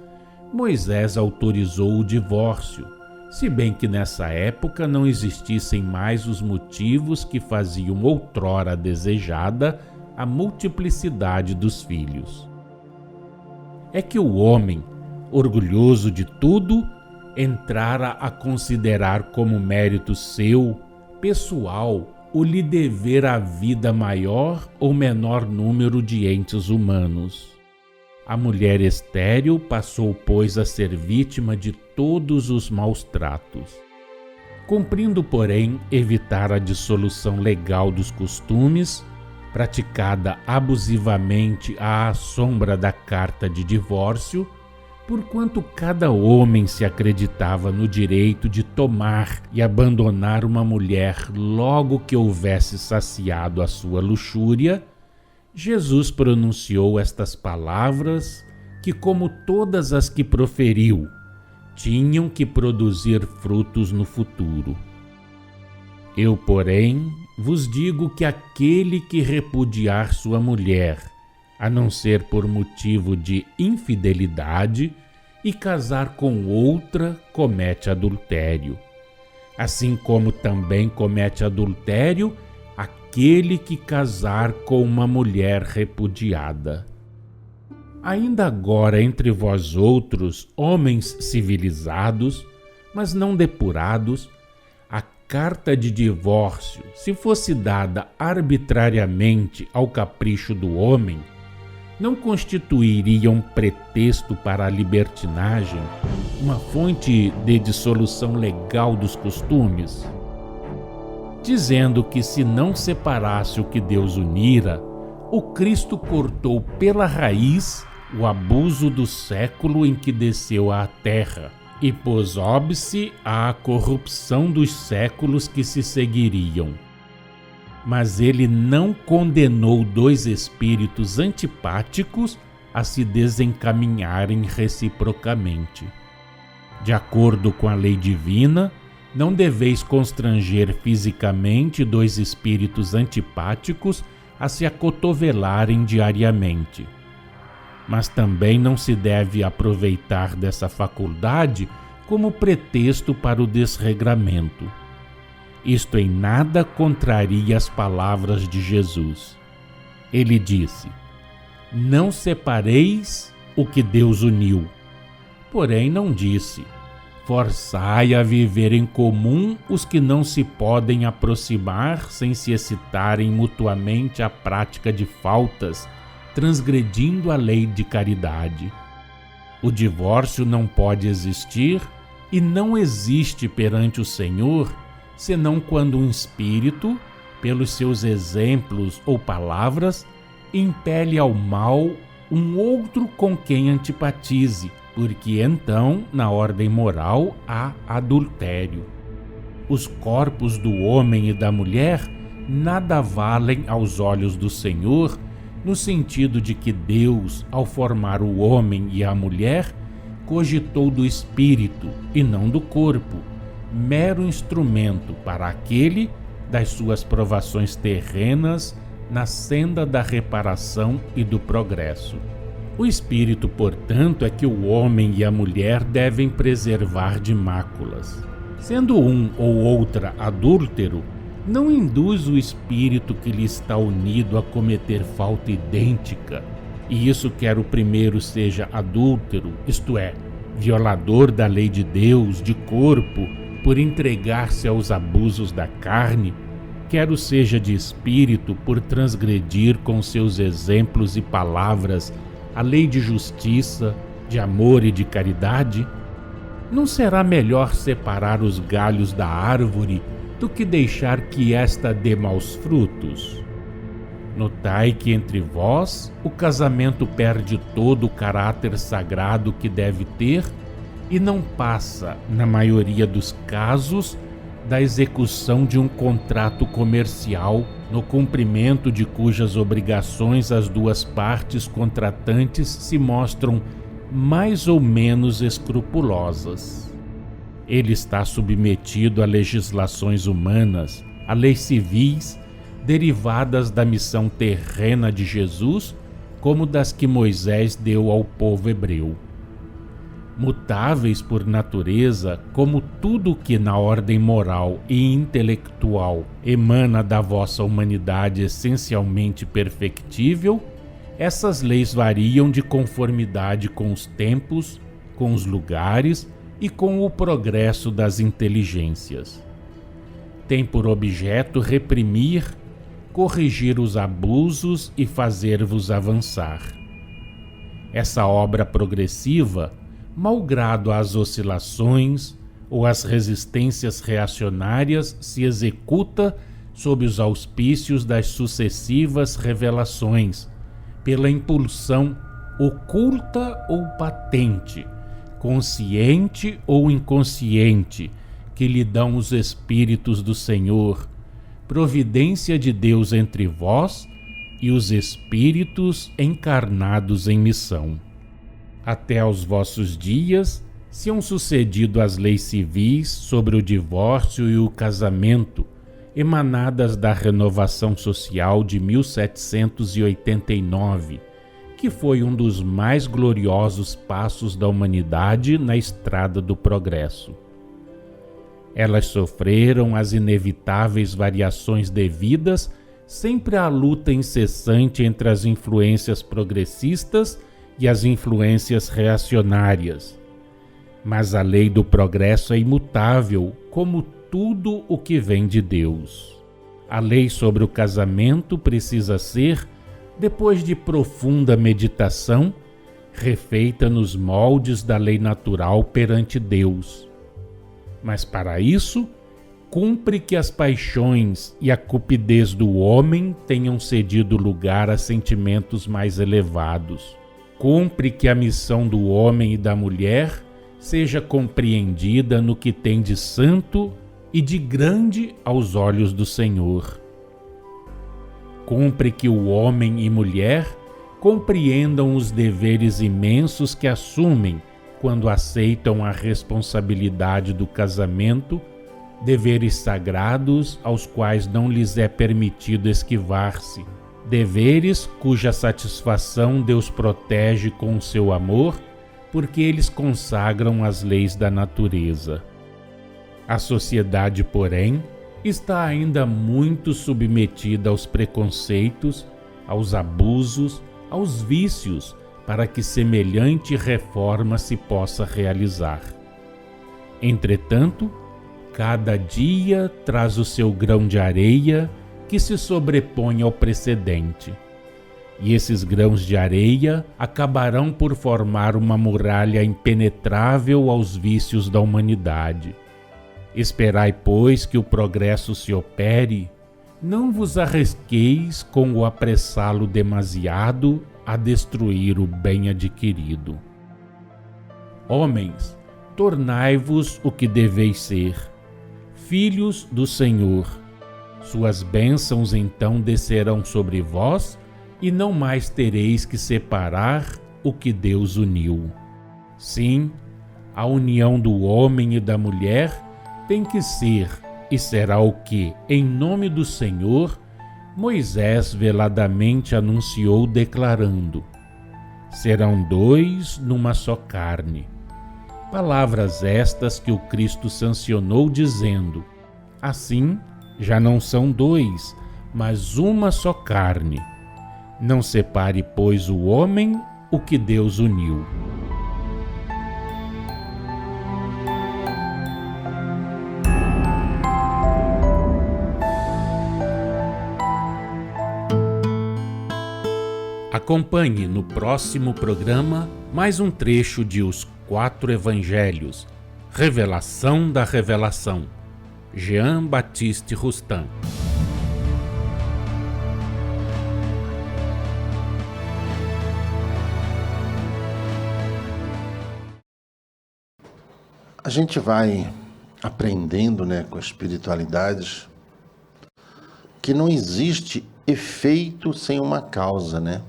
Moisés autorizou o divórcio, se bem que nessa época não existissem mais os motivos que faziam outrora desejada a multiplicidade dos filhos. É que o homem, orgulhoso de tudo, entrara a considerar como mérito seu, pessoal, o lhe dever a vida maior ou menor número de entes humanos. A mulher estéril passou, pois, a ser vítima de todos os maus tratos. Cumprindo, porém, evitar a dissolução legal dos costumes, praticada abusivamente à sombra da carta de divórcio, porquanto cada homem se acreditava no direito de tomar e abandonar uma mulher logo que houvesse saciado a sua luxúria, Jesus pronunciou estas palavras que, como todas as que proferiu, tinham que produzir frutos no futuro. Eu, porém, vos digo que aquele que repudiar sua mulher, a não ser por motivo de infidelidade, e casar com outra, comete adultério. Assim como também comete adultério aquele que casar com uma mulher repudiada. Ainda agora entre vós outros, homens civilizados, mas não depurados, a carta de divórcio, se fosse dada arbitrariamente ao capricho do homem, não constituiria um pretexto para a libertinagem, uma fonte de dissolução legal dos costumes? Dizendo que se não separasse o que Deus unira, o Cristo cortou pela raiz o abuso do século em que desceu à terra e pôs óbice à corrupção dos séculos que se seguiriam. Mas ele não condenou 2 espíritos antipáticos a se desencaminharem reciprocamente. De acordo com a lei divina, não deveis constranger fisicamente dois espíritos antipáticos a se acotovelarem diariamente. Mas também não se deve aproveitar dessa faculdade como pretexto para o desregramento. Isto em nada contraria as palavras de Jesus. Ele disse: não separeis o que Deus uniu. Porém não disse: forçai a viver em comum os que não se podem aproximar sem se excitarem mutuamente à prática de faltas, transgredindo a lei de caridade. O divórcio não pode existir e não existe perante o Senhor, senão quando um espírito, pelos seus exemplos ou palavras, impele ao mal um outro com quem antipatize, porque então, na ordem moral, há adultério. Os corpos do homem e da mulher nada valem aos olhos do Senhor, no sentido de que Deus, ao formar o homem e a mulher, cogitou do espírito e não do corpo, mero instrumento para aquele das suas provações terrenas na senda da reparação e do progresso. O espírito, portanto, é que o homem e a mulher devem preservar de máculas. Sendo um ou outra adúltero, não induz o espírito que lhe está unido a cometer falta idêntica, e isso quer o primeiro seja adúltero, isto é, violador da lei de Deus, de corpo, por entregar-se aos abusos da carne, quer o seja de espírito por transgredir com seus exemplos e palavras a lei de justiça, de amor e de caridade? Não será melhor separar os galhos da árvore do que deixar que esta dê maus frutos? Notai que entre vós o casamento perde todo o caráter sagrado que deve ter e não passa, na maioria dos casos, da execução de um contrato comercial, no cumprimento de cujas obrigações as duas partes contratantes se mostram mais ou menos escrupulosas. Ele está submetido a legislações humanas, a leis civis, derivadas da missão terrena de Jesus, como das que Moisés deu ao povo hebreu. Mutáveis por natureza, como tudo que na ordem moral e intelectual emana da vossa humanidade essencialmente perfectível, essas leis variam de conformidade com os tempos, com os lugares e com o progresso das inteligências. Tem por objeto reprimir, corrigir os abusos e fazer-vos avançar. Essa obra progressiva, malgrado as oscilações ou as resistências reacionárias, se executa sob os auspícios das sucessivas revelações, pela impulsão oculta ou patente, consciente ou inconsciente, que lhe dão os Espíritos do Senhor, providência de Deus entre vós e os Espíritos encarnados em missão. Até aos vossos dias se hão sucedido as leis civis sobre o divórcio e o casamento, emanadas da renovação social de 1789, que foi um dos mais gloriosos passos da humanidade na estrada do progresso. Elas sofreram as inevitáveis variações devidas sempre à luta incessante entre as influências progressistas e as influências reacionárias. Mas a lei do progresso é imutável, como tudo o que vem de Deus. A lei sobre o casamento precisa ser, depois de profunda meditação, refeita nos moldes da lei natural perante Deus. Mas para isso, cumpre que as paixões e a cupidez do homem tenham cedido lugar a sentimentos mais elevados. Cumpre que a missão do homem e da mulher seja compreendida no que tem de santo e de grande aos olhos do Senhor. Cumpre que o homem e mulher compreendam os deveres imensos que assumem quando aceitam a responsabilidade do casamento deveres sagrados aos quais não lhes é permitido esquivar-se, deveres cuja satisfação Deus protege com o seu amor, porque eles consagram as leis da natureza. A sociedade, porém, está ainda muito submetida aos preconceitos, aos abusos, aos vícios, para que semelhante reforma se possa realizar. Entretanto, cada dia traz o seu grão de areia que se sobrepõe ao precedente. E esses grãos de areia acabarão por formar uma muralha impenetrável aos vícios da humanidade. Esperai, pois, que o progresso se opere, não vos arrisqueis com o apressá-lo demasiado a destruir o bem adquirido. Homens, tornai-vos o que deveis ser, filhos do Senhor. Suas bênçãos então descerão sobre vós e não mais tereis que separar o que Deus uniu. Sim, a união do homem e da mulher tem que ser e será o que, em nome do Senhor, Moisés veladamente anunciou declarando: serão dois numa só carne. Palavras estas que o Cristo sancionou dizendo: assim, já não são dois, mas uma só carne. Não separe, pois, o homem o que Deus uniu. Acompanhe no próximo programa mais um trecho de Os 4 Evangelhos, Revelação da Revelação, Jean Baptiste Rustin. A gente vai aprendendo, com a espiritualidade que não existe efeito sem uma causa,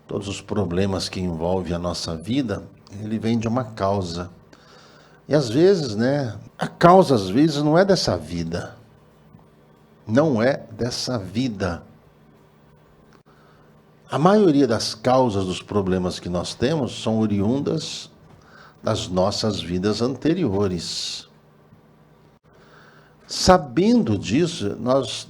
Todos os problemas que envolvem a nossa vida, ele vem de uma causa. E às vezes, a causa às vezes não é dessa vida. Não é dessa vida. A maioria das causas dos problemas que nós temos são oriundas das nossas vidas anteriores. Sabendo disso, nós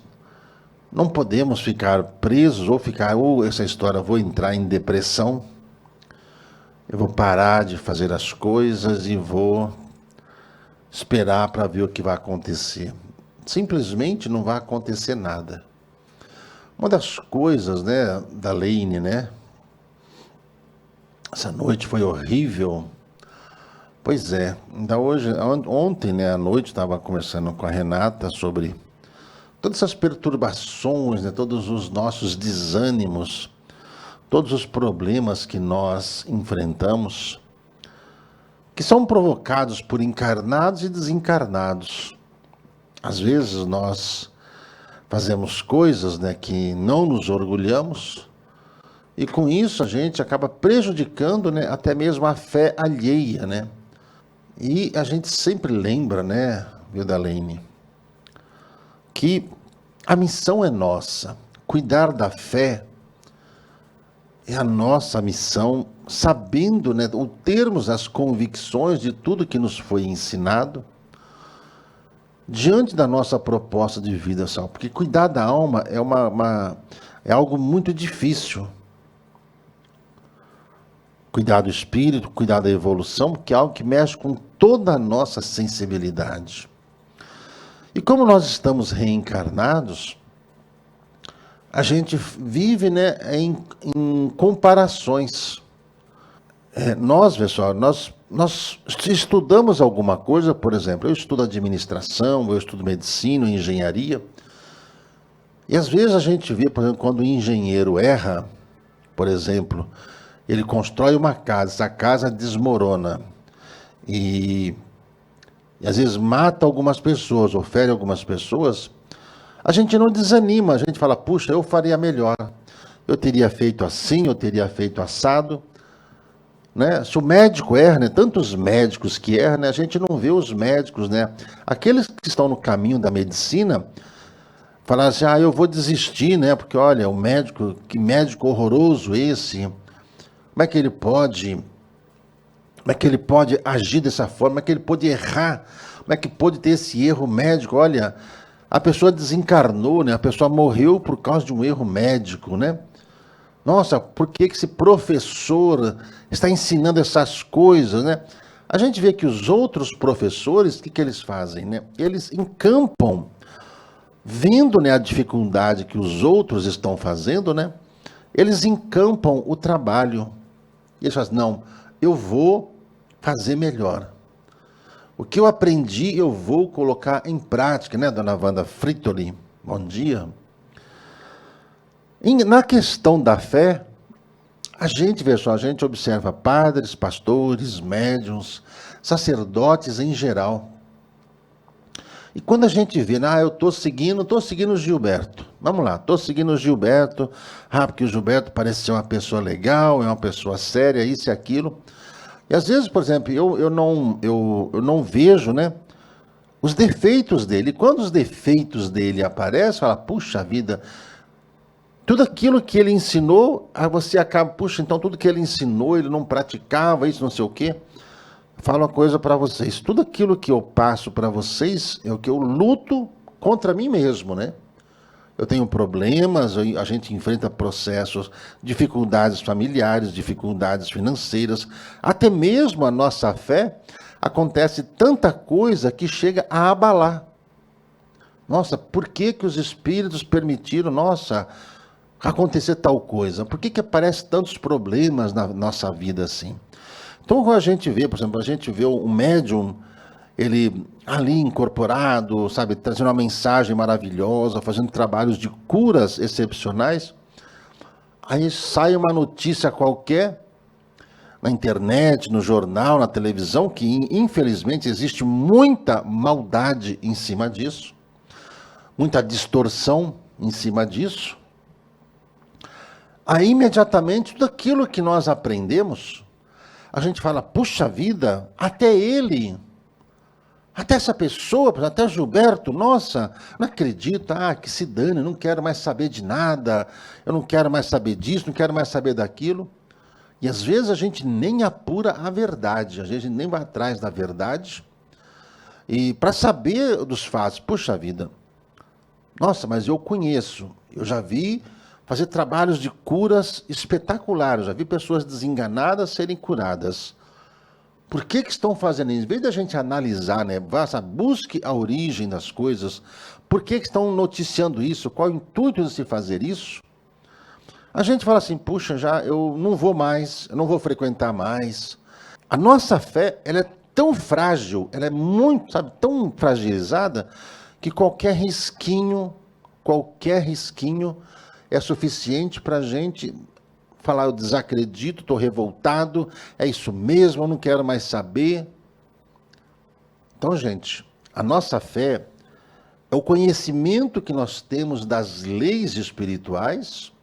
não podemos ficar presos ou essa história, vou entrar em depressão, eu vou parar de fazer as coisas e vou esperar para ver o que vai acontecer. Simplesmente não vai acontecer nada. Uma das coisas, da Leine, essa noite foi horrível. Pois é, ainda ontem, à noite, estava conversando com a Renata sobre todas essas perturbações, todos os nossos desânimos, todos os problemas que nós enfrentamos, que são provocados por encarnados e desencarnados. Às vezes nós fazemos coisas que não nos orgulhamos, e com isso a gente acaba prejudicando até mesmo a fé alheia. E a gente sempre lembra, Vidalene, que a missão é nossa. Cuidar da fé é a nossa missão, sabendo, termos as convicções de tudo que nos foi ensinado, diante da nossa proposta de vida, porque cuidar da alma é algo muito difícil. Cuidar do espírito, cuidar da evolução, que é algo que mexe com toda a nossa sensibilidade. E como nós estamos reencarnados, a gente vive em comparações. Nós, pessoal, nós estudamos alguma coisa, por exemplo, eu estudo administração, eu estudo medicina, engenharia, e às vezes a gente vê, por exemplo, quando o engenheiro erra, por exemplo, ele constrói uma casa, essa casa desmorona e às vezes mata algumas pessoas, ou fere algumas pessoas, a gente não desanima, a gente fala, puxa, eu faria melhor, eu teria feito assim, eu teria feito assado. né? Se o médico erra, né? Tantos médicos que erram, né? A gente não vê os médicos, né? Aqueles que estão no caminho da medicina, falar assim, eu vou desistir, né? Porque olha, o médico, que médico horroroso esse. Como é que ele pode agir dessa forma? Como é que ele pode errar? Como é que pode ter esse erro médico? Olha, a pessoa desencarnou, né? A pessoa morreu por causa de um erro médico, né? Nossa, por que esse professor está ensinando essas coisas, né? A gente vê que os outros professores, o que eles fazem, né? Eles encampam, vendo, né, a dificuldade que os outros estão fazendo, né? Eles encampam o trabalho. E eles falam assim, não, eu vou fazer melhor. O que eu aprendi, eu vou colocar em prática, né, dona Wanda Fritoli? Bom dia. Na questão da fé, a gente observa padres, pastores, médiuns, sacerdotes em geral. E quando a gente vê, eu estou seguindo o Gilberto. Vamos lá, estou seguindo o Gilberto, porque o Gilberto parece ser uma pessoa legal, é uma pessoa séria, isso e aquilo. E às vezes, por exemplo, eu não vejo, né, os defeitos dele. E quando os defeitos dele aparecem, fala, puxa vida, tudo aquilo que ele ensinou, você acaba, puxa, então tudo que ele ensinou, ele não praticava, isso não sei o quê. Falo uma coisa para vocês, tudo aquilo que eu passo para vocês é o que eu luto contra mim mesmo, né? Eu tenho problemas, a gente enfrenta processos, dificuldades familiares, dificuldades financeiras, até mesmo a nossa fé, acontece tanta coisa que chega a abalar. Nossa, por que os espíritos permitiram, acontecer tal coisa? Por que aparecem tantos problemas na nossa vida assim? Então, quando a gente vê, por exemplo, um médium, ele ali incorporado, sabe, trazendo uma mensagem maravilhosa, fazendo trabalhos de curas excepcionais, aí sai uma notícia qualquer, na internet, no jornal, na televisão, que infelizmente existe muita maldade em cima disso, muita distorção em cima disso. Aí, imediatamente, tudo aquilo que nós aprendemos, a gente fala, puxa vida, até ele, até essa pessoa, até Gilberto, nossa, não acredito, que se dane, não quero mais saber de nada, eu não quero mais saber disso, não quero mais saber daquilo. E às vezes a gente nem apura a verdade, a gente nem vai atrás da verdade, e para saber dos fatos, puxa vida, nossa, mas eu conheço, eu já vi fazer trabalhos de curas espetaculares. Já vi pessoas desenganadas serem curadas. Por que estão fazendo isso? Em vez da gente analisar, né, busque a origem das coisas, por que estão noticiando isso, qual é o intuito de se fazer isso, a gente fala assim, puxa, eu não vou mais, eu não vou frequentar mais. A nossa fé, ela é tão frágil, ela é muito, tão fragilizada, que qualquer risquinho é suficiente para a gente falar, eu desacredito, estou revoltado, é isso mesmo, eu não quero mais saber. Então, gente, a nossa fé é o conhecimento que nós temos das leis espirituais.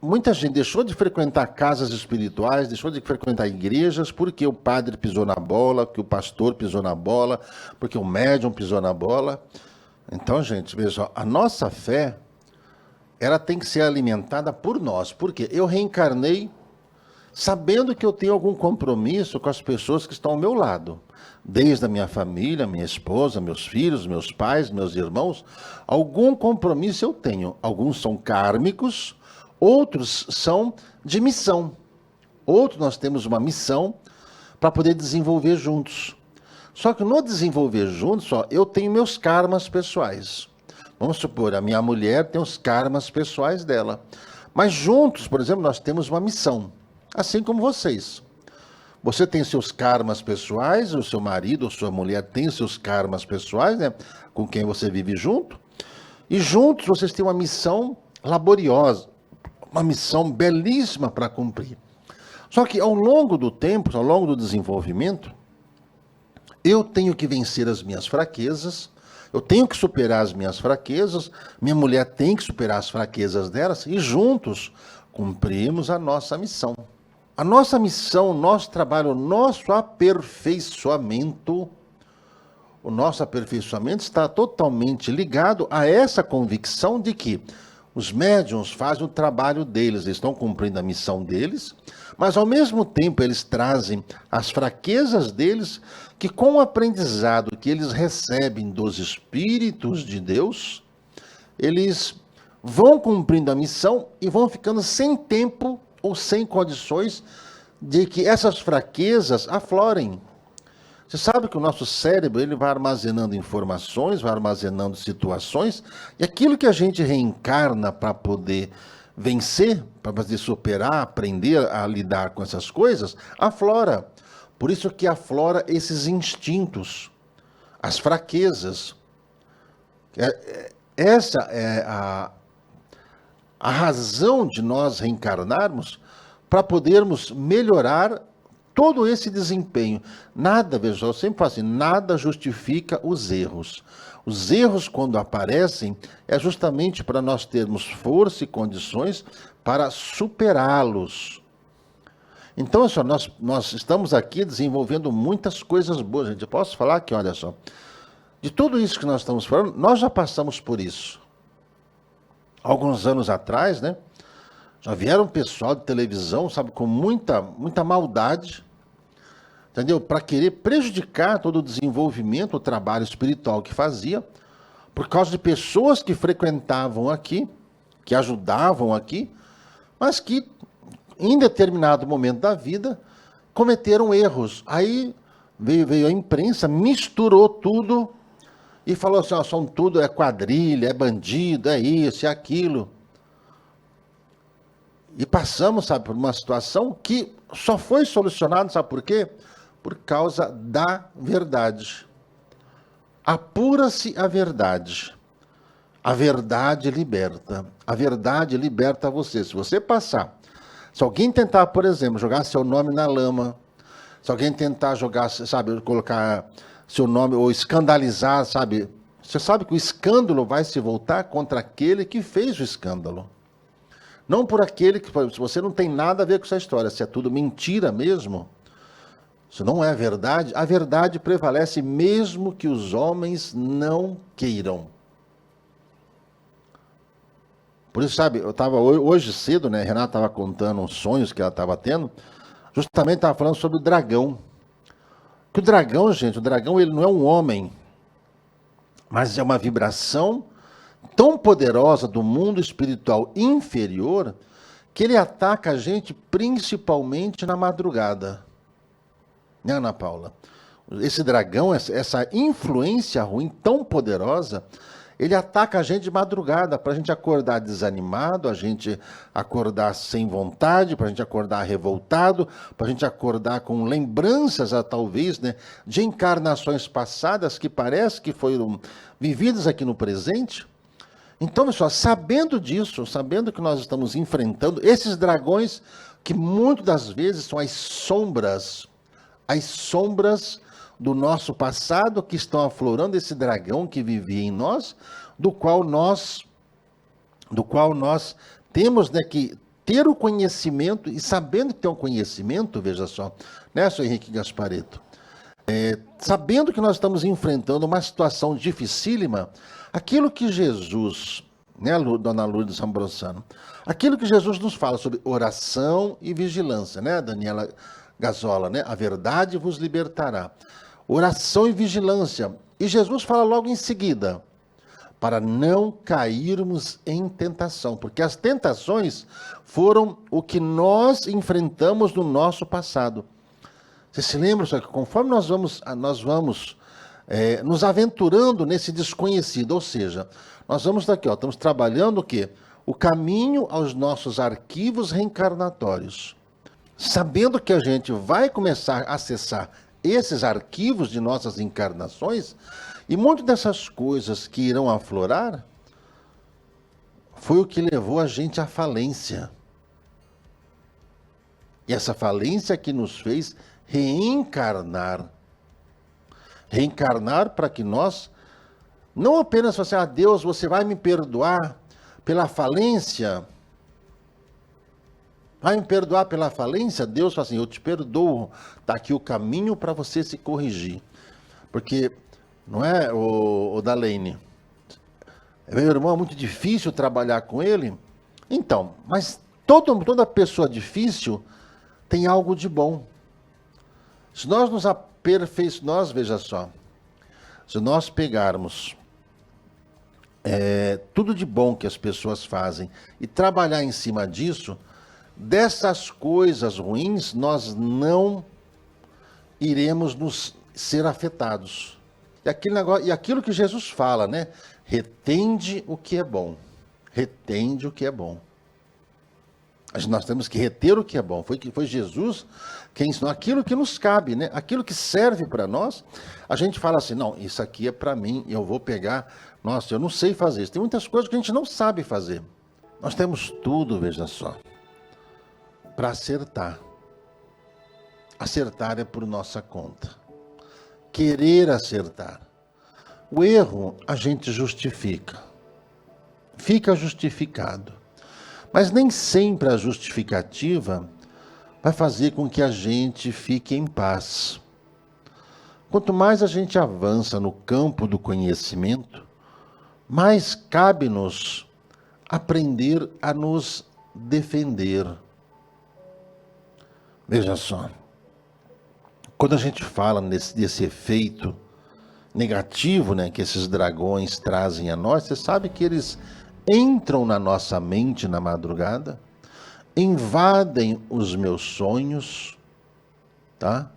Muita gente deixou de frequentar casas espirituais, deixou de frequentar igrejas, porque o padre pisou na bola, porque o pastor pisou na bola, porque o médium pisou na bola. Então, gente, veja, a nossa fé, ela tem que ser alimentada por nós. Por quê? Eu reencarnei sabendo que eu tenho algum compromisso com as pessoas que estão ao meu lado. Desde a minha família, minha esposa, meus filhos, meus pais, meus irmãos. Algum compromisso eu tenho. Alguns são kármicos, outros são de missão. Outros nós temos uma missão para poder desenvolver juntos. Só que no desenvolver juntos, eu tenho meus karmas pessoais. Vamos supor, a minha mulher tem os karmas pessoais dela. Mas juntos, por exemplo, nós temos uma missão. Assim como vocês. Você tem seus karmas pessoais, o seu marido ou sua mulher tem seus karmas pessoais, né, com quem você vive junto. E juntos vocês têm uma missão laboriosa, uma missão belíssima para cumprir. Só que ao longo do tempo, ao longo do desenvolvimento, eu tenho que vencer as minhas fraquezas, eu tenho que superar as minhas fraquezas, minha mulher tem que superar as fraquezas delas, e juntos cumprimos a nossa missão. A nossa missão, o nosso trabalho, o nosso aperfeiçoamento está totalmente ligado a essa convicção de que os médiuns fazem o trabalho deles, eles estão cumprindo a missão deles, mas ao mesmo tempo eles trazem as fraquezas deles, que com o aprendizado que eles recebem dos Espíritos de Deus, eles vão cumprindo a missão e vão ficando sem tempo ou sem condições de que essas fraquezas aflorem. Você sabe que o nosso cérebro ele vai armazenando informações, vai armazenando situações, e aquilo que a gente reencarna para poder vencer, para poder superar, aprender a lidar com essas coisas, aflora. Por isso que aflora esses instintos, as fraquezas. Essa é a razão de nós reencarnarmos, para podermos melhorar todo esse desempenho. Nada, veja, eu sempre falo assim, nada justifica os erros. Os erros, quando aparecem, é justamente para nós termos força e condições para superá-los. Então, olha só, nós estamos aqui desenvolvendo muitas coisas boas, gente. Eu posso falar que, olha só, de tudo isso que nós estamos falando, nós já passamos por isso. Alguns anos atrás, né? Já vieram pessoal de televisão, sabe, com muita maldade, entendeu? Para querer prejudicar todo o desenvolvimento, o trabalho espiritual que fazia, por causa de pessoas que frequentavam aqui, que ajudavam aqui, mas que, em determinado momento da vida, cometeram erros. Aí veio a imprensa, misturou tudo e falou assim, ó, são tudo, é quadrilha, é bandido, é isso, é aquilo. E passamos, sabe, por uma situação que só foi solucionada, sabe por quê? Por causa da verdade. Apura-se a verdade. A verdade liberta. A verdade liberta você. Se você passar, se alguém tentar, por exemplo, jogar seu nome na lama, se alguém tentar jogar, sabe, colocar seu nome ou escandalizar, sabe, você sabe que o escândalo vai se voltar contra aquele que fez o escândalo. Não por aquele que, se você não tem nada a ver com essa história, se é tudo mentira mesmo, se não é verdade, a verdade prevalece mesmo que os homens não queiram. Por isso, sabe, eu estava hoje cedo, né, a Renata estava contando uns sonhos que ela estava tendo, justamente estava falando sobre o dragão. Que o dragão, gente, o dragão ele não é um homem, mas é uma vibração tão poderosa do mundo espiritual inferior que ele ataca a gente principalmente na madrugada. Né, Ana Paula? Esse dragão, essa influência ruim tão poderosa, ele ataca a gente de madrugada, para a gente acordar desanimado, a gente acordar sem vontade, para a gente acordar revoltado, para a gente acordar com lembranças, talvez, né, de encarnações passadas que parece que foram vividas aqui no presente. Então, pessoal, sabendo disso, sabendo que nós estamos enfrentando esses dragões, que muitas das vezes são as sombras do nosso passado que estão aflorando esse dragão que vivia em nós, do qual nós temos, né, que ter o conhecimento, e sabendo que tem um conhecimento, veja só, né, Sr. Henrique Gasparetto, sabendo que nós estamos enfrentando uma situação dificílima, aquilo que Jesus, né, Dona Lourdes Ambrosano, aquilo que Jesus nos fala sobre oração e vigilância, né, Daniela Gazola, né, a verdade vos libertará. Oração e vigilância. E Jesus fala logo em seguida, para não cairmos em tentação, porque as tentações foram o que nós enfrentamos no nosso passado. Você se lembra, só que conforme nós vamos nos aventurando nesse desconhecido, ou seja, nós vamos daqui, ó, estamos trabalhando o quê? O caminho aos nossos arquivos reencarnatórios. Sabendo que a gente vai começar a acessar esses arquivos de nossas encarnações, e muitas dessas coisas que irão aflorar, foi o que levou a gente à falência. E essa falência que nos fez reencarnar. Reencarnar para que nós, não apenas falar assim, Deus, você vai me perdoar pela falência. Vai me perdoar pela falência? Deus fala assim, eu te perdoo. Está aqui o caminho para você se corrigir. Porque, não é, o Dalene? Meu irmão, é muito difícil trabalhar com ele. Então, mas toda pessoa difícil tem algo de bom. Se nós nos aperfeiçoarmos, veja só, se nós pegarmos tudo de bom que as pessoas fazem e trabalhar em cima disso, dessas coisas ruins nós não iremos nos ser afetados. E aquilo que Jesus fala, né? Retende o que é bom. Retende o que é bom. Nós temos que reter o que é bom. Foi Jesus quem ensinou aquilo que nos cabe, né? Aquilo que serve para nós. A gente fala assim, não, isso aqui é para mim, eu vou pegar. Nossa, eu não sei fazer isso. Tem muitas coisas que a gente não sabe fazer. Nós temos tudo, veja só, para acertar. Acertar é por nossa conta. Querer acertar. O erro a gente justifica. Fica justificado. Mas nem sempre a justificativa vai fazer com que a gente fique em paz. Quanto mais a gente avança no campo do conhecimento, mais cabe-nos aprender a nos defender. Veja só, quando a gente fala desse efeito negativo, né, que esses dragões trazem a nós, você sabe que eles entram na nossa mente na madrugada, invadem os meus sonhos, tá?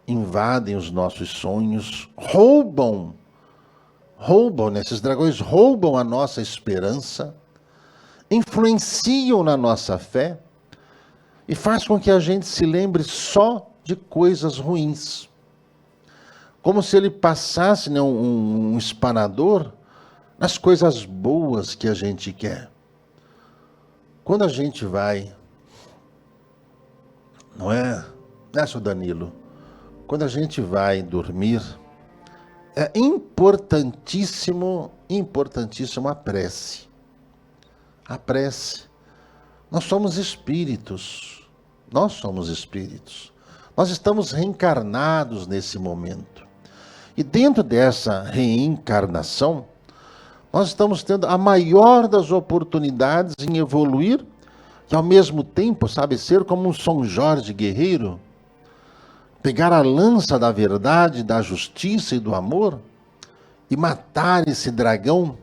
Invadem os nossos sonhos, roubam, né? Esses dragões roubam a nossa esperança, influenciam na nossa fé e faz com que a gente se lembre só de coisas ruins. Como se ele passasse, né, um espanador nas coisas boas que a gente quer. Quando a gente vai, não é, seu Danilo? Quando a gente vai dormir, é importantíssimo a prece. A prece. Nós somos espíritos. Nós estamos reencarnados nesse momento. E dentro dessa reencarnação, nós estamos tendo a maior das oportunidades em evoluir e, ao mesmo tempo, sabe, ser como um São Jorge guerreiro, pegar a lança da verdade, da justiça e do amor e matar esse dragão,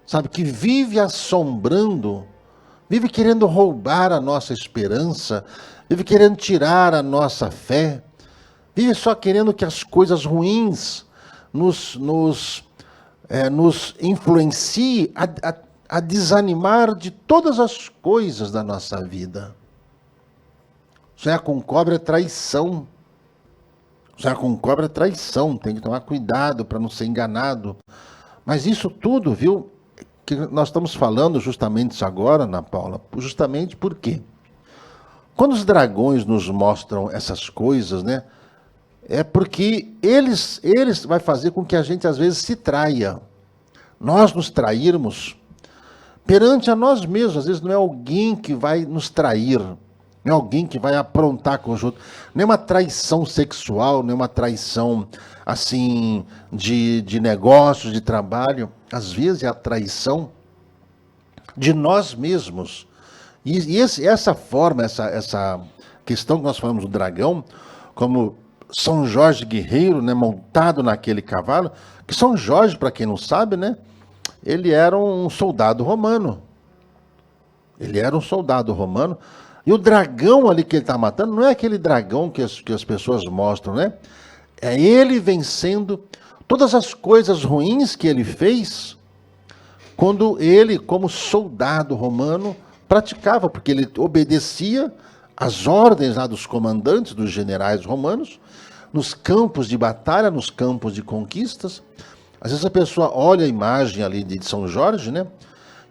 sabe, que vive assombrando, vive querendo roubar a nossa esperança, vive querendo tirar a nossa fé, vive só querendo que as coisas ruins nos influencie a desanimar de todas as coisas da nossa vida. Sonhar com cobra é traição. Sonhar com cobra é traição. Tem que tomar cuidado para não ser enganado. Mas isso tudo, viu, que nós estamos falando justamente isso agora, Ana Paula, justamente por quê? Quando os dragões nos mostram essas coisas, né, é porque eles vai fazer com que a gente às vezes se traia. Nós nos trairmos perante a nós mesmos. Às vezes não é alguém que vai nos trair, não é alguém que vai aprontar com os outros. Não é uma traição sexual, não é uma traição assim de negócios, de trabalho. Às vezes é a traição de nós mesmos. E essa forma, essa questão que nós falamos do dragão, como São Jorge guerreiro, né, montado naquele cavalo, que São Jorge, para quem não sabe, né, ele era um soldado romano. Ele era um soldado romano. E o dragão ali que ele está matando não é aquele dragão que as pessoas mostram, né? É ele vencendo todas as coisas ruins que ele fez quando ele, como soldado romano, praticava, porque ele obedecia às ordens lá dos comandantes, dos generais romanos, nos campos de batalha, nos campos de conquistas. Às vezes a pessoa olha a imagem ali de São Jorge, né?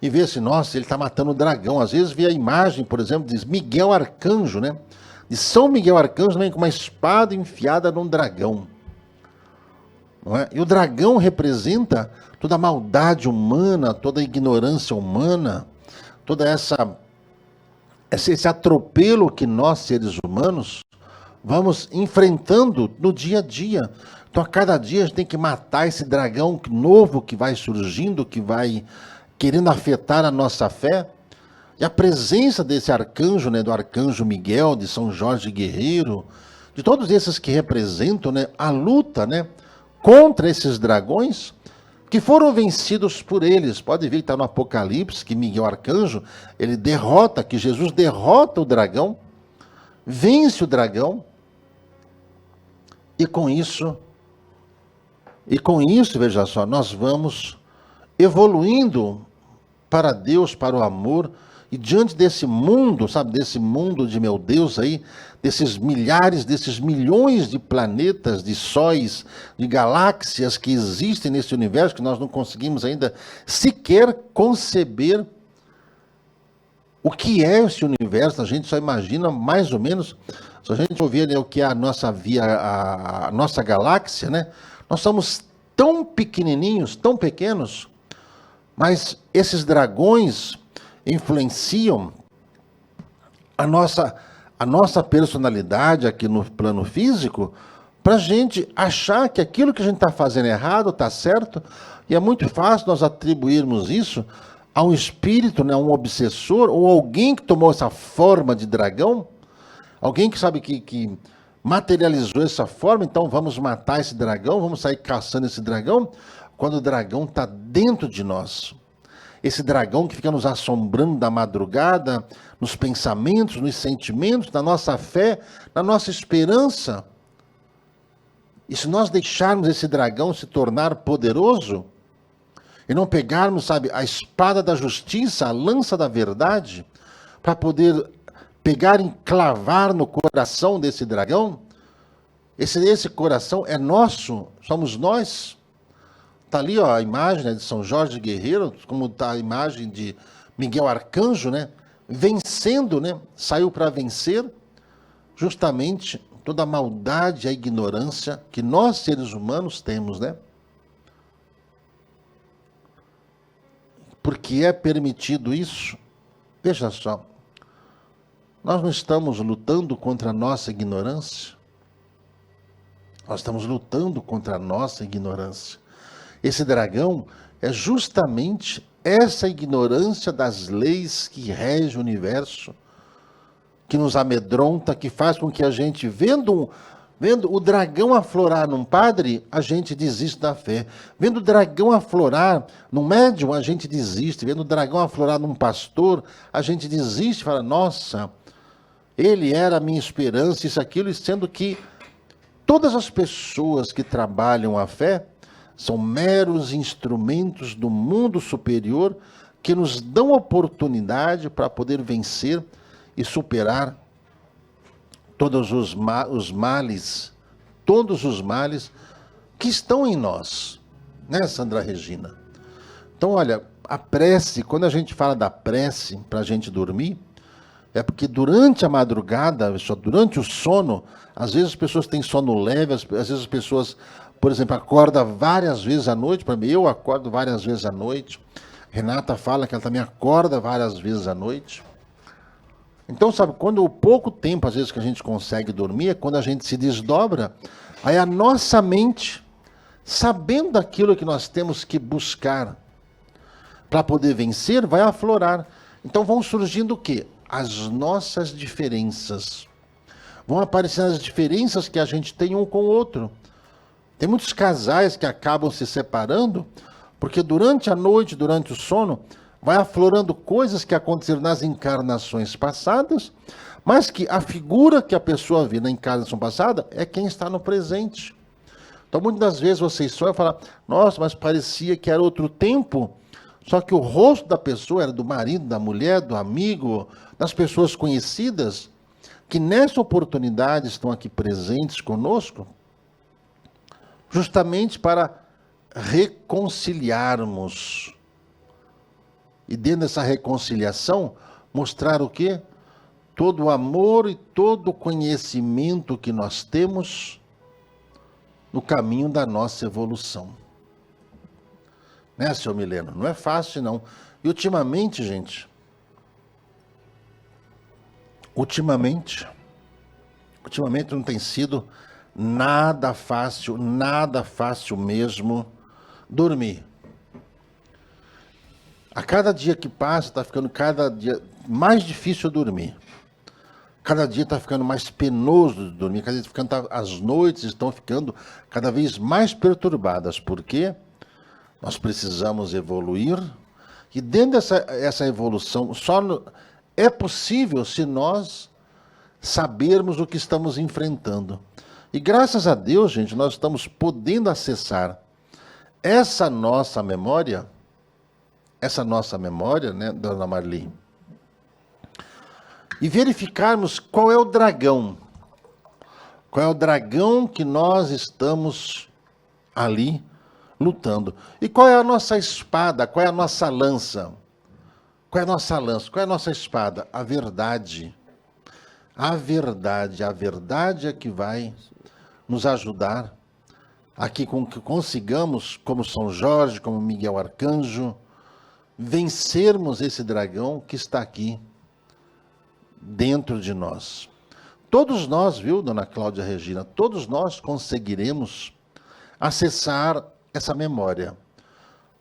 E vê assim, nossa, ele está matando o dragão. Às vezes vê a imagem, por exemplo, de Miguel Arcanjo, né? De São Miguel Arcanjo, vem com uma espada enfiada num dragão. Não é? E o dragão representa toda a maldade humana, toda a ignorância humana, toda esse atropelo que nós, seres humanos, vamos enfrentando no dia a dia. Então, a cada dia a gente tem que matar esse dragão novo que vai surgindo, que vai querendo afetar a nossa fé. E a presença desse arcanjo, né, do arcanjo Miguel, de São Jorge Guerreiro, de todos esses que representam, né, a luta, né, contra esses dragões que foram vencidos por eles. Pode ver que está no Apocalipse, que Miguel Arcanjo, ele derrota, que Jesus derrota o dragão, vence o dragão, e com isso, veja só, nós vamos evoluindo para Deus, para o amor, e diante desse mundo, sabe, desse mundo de meu Deus aí, desses milhares, desses milhões de planetas, de sóis, de galáxias que existem nesse universo, que nós não conseguimos ainda sequer conceber o que é esse universo. A gente só imagina mais ou menos, se a gente ouvir, né, o que é a nossa galáxia, né? Nós somos tão pequenininhos, tão pequenos, mas esses dragões influenciam a nossa personalidade aqui no plano físico, para a gente achar que aquilo que a gente está fazendo errado está certo, e é muito fácil nós atribuirmos isso a um espírito, né, a um obsessor, ou alguém que tomou essa forma de dragão, alguém que sabe que materializou essa forma. Então vamos matar esse dragão, vamos sair caçando esse dragão, quando o dragão está dentro de nós. Esse dragão que fica nos assombrando da madrugada, nos pensamentos, nos sentimentos, na nossa fé, na nossa esperança. E se nós deixarmos esse dragão se tornar poderoso, e não pegarmos, sabe, a espada da justiça, a lança da verdade, para poder pegar e enclavar no coração desse dragão, esse coração é nosso, somos nós. Está ali, ó, a imagem, né, de São Jorge Guerreiro, como está a imagem de Miguel Arcanjo, né, vencendo, né, saiu para vencer justamente toda a maldade e a ignorância que nós, seres humanos, temos, né? Porque é permitido isso. Veja só, nós não estamos lutando contra a nossa ignorância, nós estamos lutando contra a nossa ignorância. Esse dragão é justamente essa ignorância das leis que regem o universo, que nos amedronta, que faz com que a gente, vendo o dragão aflorar num padre, a gente desiste da fé. Vendo o dragão aflorar num médium, a gente desiste. Vendo o dragão aflorar num pastor, a gente desiste. Fala, nossa, ele era a minha esperança, isso, aquilo, e sendo que todas as pessoas que trabalham a fé são meros instrumentos do mundo superior que nos dão oportunidade para poder vencer e superar todos os males que estão em nós, né, Sandra Regina? Então, olha, a prece, quando a gente fala da prece para a gente dormir, é porque durante a madrugada, durante o sono, às vezes as pessoas têm sono leve, às vezes as pessoas, por exemplo, acordam várias vezes à noite. Para mim, eu acordo várias vezes à noite. Renata fala que ela também acorda várias vezes à noite. Então, sabe, quando o pouco tempo, às vezes, que a gente consegue dormir, é quando a gente se desdobra, aí a nossa mente, sabendo daquilo que nós temos que buscar para poder vencer, vai aflorar. Então vão surgindo o quê? As nossas diferenças. Vão aparecendo as diferenças que a gente tem um com o outro. Tem muitos casais que acabam se separando, porque durante a noite, durante o sono, vai aflorando coisas que aconteceram nas encarnações passadas, mas que a figura que a pessoa vê na encarnação passada é quem está no presente. Então, muitas das vezes vocês sonham e falam, nossa, mas parecia que era outro tempo, só que o rosto da pessoa era do marido, da mulher, do amigo, das pessoas conhecidas, que nessa oportunidade estão aqui presentes conosco, justamente para reconciliarmos. E dentro dessa reconciliação, mostrar o quê? Todo o amor e todo o conhecimento que nós temos no caminho da nossa evolução. Né, seu Mileno? Não é fácil, não. E ultimamente, gente, Ultimamente não tem sido nada fácil mesmo dormir. A cada dia que passa, está ficando cada dia mais difícil dormir. Cada dia está ficando mais penoso de dormir, cada dia as noites estão ficando cada vez mais perturbadas. Por quê? Nós precisamos evoluir, e dentro dessa evolução é possível se nós sabermos o que estamos enfrentando. E graças a Deus, gente, nós estamos podendo acessar essa nossa memória, né, dona Marli, e verificarmos qual é o dragão que nós estamos ali lutando. E qual é a nossa espada, qual é a nossa lança? Qual é a nossa lança? Qual é a nossa espada? A verdade. A verdade é que vai nos ajudar a que consigamos, como São Jorge, como Miguel Arcanjo, vencermos esse dragão que está aqui dentro de nós. Todos nós, viu, dona Cláudia Regina, todos nós conseguiremos acessar essa memória.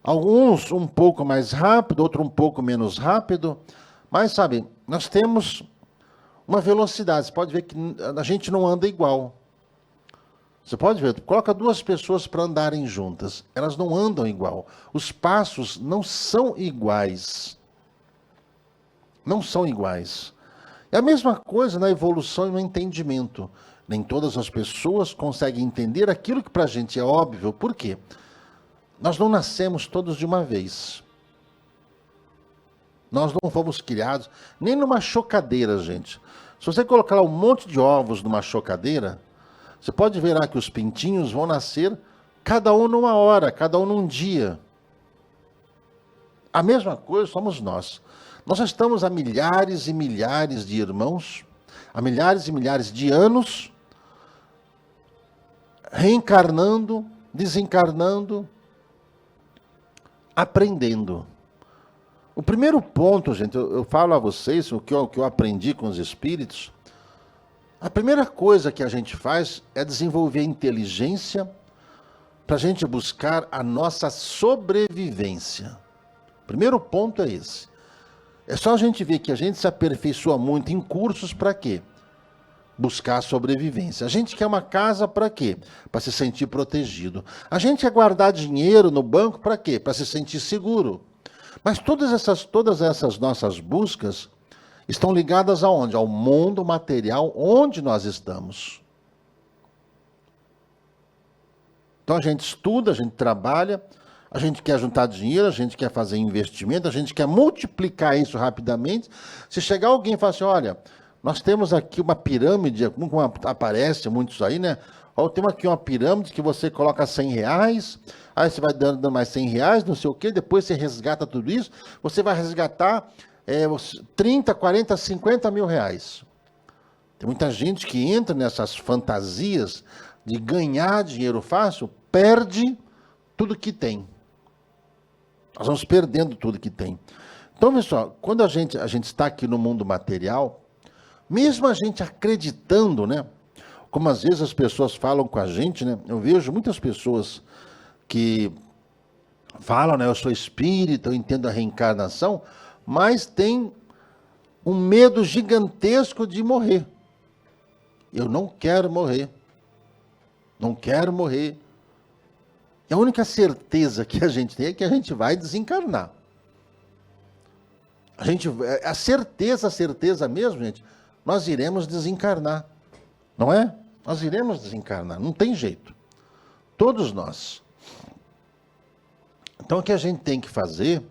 Alguns um pouco mais rápido, outro um pouco menos rápido, mas, sabe, nós temos uma velocidade. Você pode ver que a gente não anda igual. Você pode ver, coloca duas pessoas para andarem juntas, elas não andam igual. Os passos não são iguais. Não são iguais. É a mesma coisa na evolução e no entendimento. Nem todas as pessoas conseguem entender aquilo que para a gente é óbvio. Por quê? Nós não nascemos todos de uma vez. Nós não fomos criados nem numa chocadeira, gente. Se você colocar um monte de ovos numa chocadeira, você pode ver lá que os pintinhos vão nascer cada um numa hora, cada um num dia. A mesma coisa somos nós. Nós já estamos há milhares e milhares de irmãos, há milhares e milhares de anos, reencarnando, desencarnando, aprendendo. O primeiro ponto, gente, eu falo a vocês, o que eu aprendi com os espíritos, a primeira coisa que a gente faz é desenvolver a inteligência para a gente buscar a nossa sobrevivência. O primeiro ponto é esse. É só a gente ver que a gente se aperfeiçoa muito em cursos para quê? Buscar a sobrevivência. A gente quer uma casa para quê? Para se sentir protegido. A gente quer guardar dinheiro no banco para quê? Para se sentir seguro. Mas todas essas nossas buscas estão ligadas aonde? Ao mundo material onde nós estamos. Então a gente estuda, a gente trabalha, a gente quer juntar dinheiro, a gente quer fazer investimento, a gente quer multiplicar isso rapidamente. Se chegar alguém e falar assim, olha, nós temos aqui uma pirâmide, como aparece muitos aí, né? Ó, temos aqui uma pirâmide que você coloca R$100, aí você vai dando mais R$100, não sei o quê, depois você resgata tudo isso, você vai resgatar 30, 40, 50 mil reais. Tem muita gente que entra nessas fantasias de ganhar dinheiro fácil, perde tudo que tem. Nós vamos perdendo tudo que tem. Então, pessoal, quando a gente está aqui no mundo material, mesmo a gente acreditando, né? Como às vezes as pessoas falam com a gente, né? Eu vejo muitas pessoas que falam, né? Eu sou espírita, eu entendo a reencarnação, mas tem um medo gigantesco de morrer. Eu não quero morrer. Não quero morrer. E a única certeza que a gente tem é que a gente vai desencarnar. A certeza mesmo, gente, nós iremos desencarnar. Não é? Nós iremos desencarnar, não tem jeito. Todos nós. Então o que a gente tem que fazer,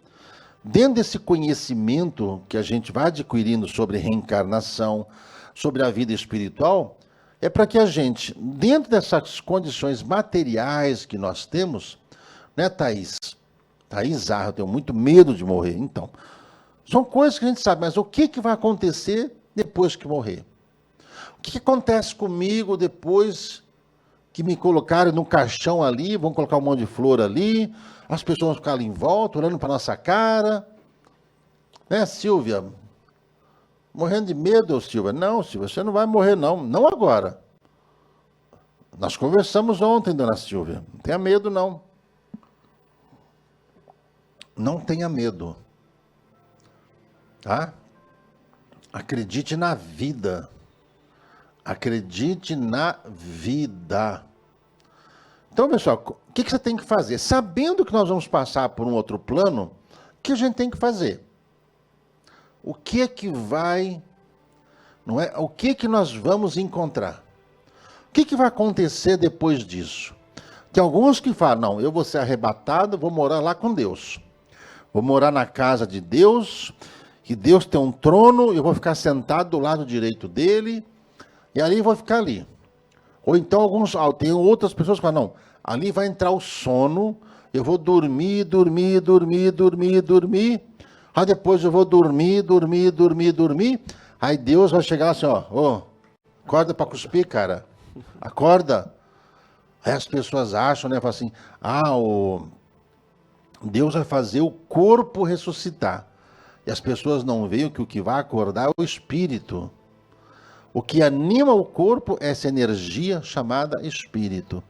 dentro desse conhecimento que a gente vai adquirindo sobre reencarnação, sobre a vida espiritual, é para que a gente, dentro dessas condições materiais que nós temos, né, Thaís? Thaís, eu tenho muito medo de morrer. Então, são coisas que a gente sabe, mas o que vai acontecer depois que morrer? O que acontece comigo depois que me colocarem no caixão ali, vão colocar um monte de flor ali, as pessoas vão ficar ali em volta, olhando para a nossa cara. Né, Silvia? Morrendo de medo, Silvia? Não, Silvia, você não vai morrer, não. Não agora. Nós conversamos ontem, dona Silvia. Não tenha medo, não. Não tenha medo. Tá? Acredite na vida. Acredite na vida. Então, pessoal, o que você tem que fazer? Sabendo que nós vamos passar por um outro plano, o que a gente tem que fazer? O que é que vai, não é? O que é que nós vamos encontrar? O que é que vai acontecer depois disso? Tem alguns que falam, não, eu vou ser arrebatado, vou morar lá com Deus. Vou morar na casa de Deus, que Deus tem um trono, eu vou ficar sentado do lado direito dele, e ali vou ficar ali. Ou então tem outras pessoas que falam, não, ali vai entrar o sono, eu vou dormir. Aí depois eu vou dormir. Aí Deus vai chegar assim, ó, acorda para cuspir, cara. Acorda. Aí as pessoas acham, né, falam assim, Deus vai fazer o corpo ressuscitar. E as pessoas não veem que o que vai acordar é o espírito. O que anima o corpo é essa energia chamada espírito.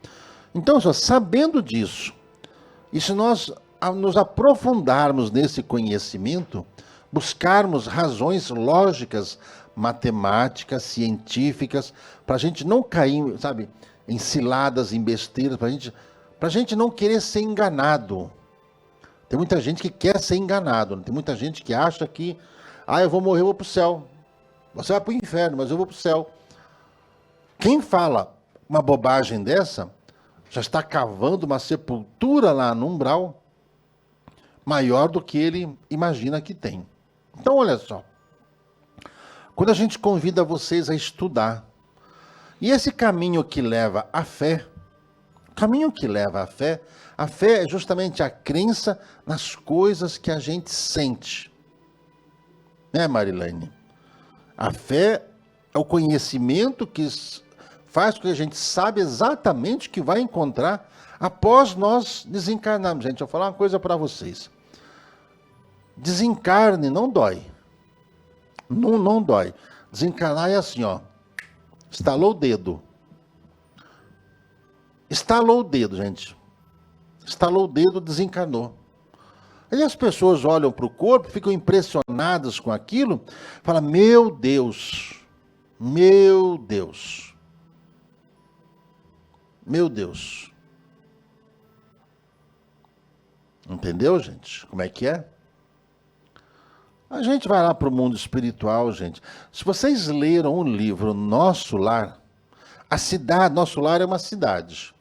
Então, só sabendo disso, e se nós nos aprofundarmos nesse conhecimento, buscarmos razões lógicas, matemáticas, científicas, para a gente não cair, sabe, em ciladas, em besteiras, para a gente não querer ser enganado. Tem muita gente que quer ser enganado, tem muita gente que acha que, eu vou morrer, eu vou para o céu. Você vai para o inferno, mas eu vou para o céu. Quem fala uma bobagem dessa, já está cavando uma sepultura lá no umbral, maior do que ele imagina que tem. Então, olha só. Quando a gente convida vocês a estudar, e esse caminho que leva à fé, a fé é justamente a crença nas coisas que a gente sente. Né, Marilene? A fé é o conhecimento que faz com que a gente saiba exatamente o que vai encontrar após nós desencarnarmos. Gente, eu vou falar uma coisa para vocês. Desencarne não dói. Não dói. Desencarnar é assim, ó. Estalou o dedo. Estalou o dedo, gente. Estalou o dedo, desencarnou. Aí as pessoas olham para o corpo, ficam impressionadas com aquilo, falam, meu Deus. Entendeu, gente? Como é que é? A gente vai lá para o mundo espiritual, gente. Se vocês leram o livro Nosso Lar, Nosso Lar é uma cidade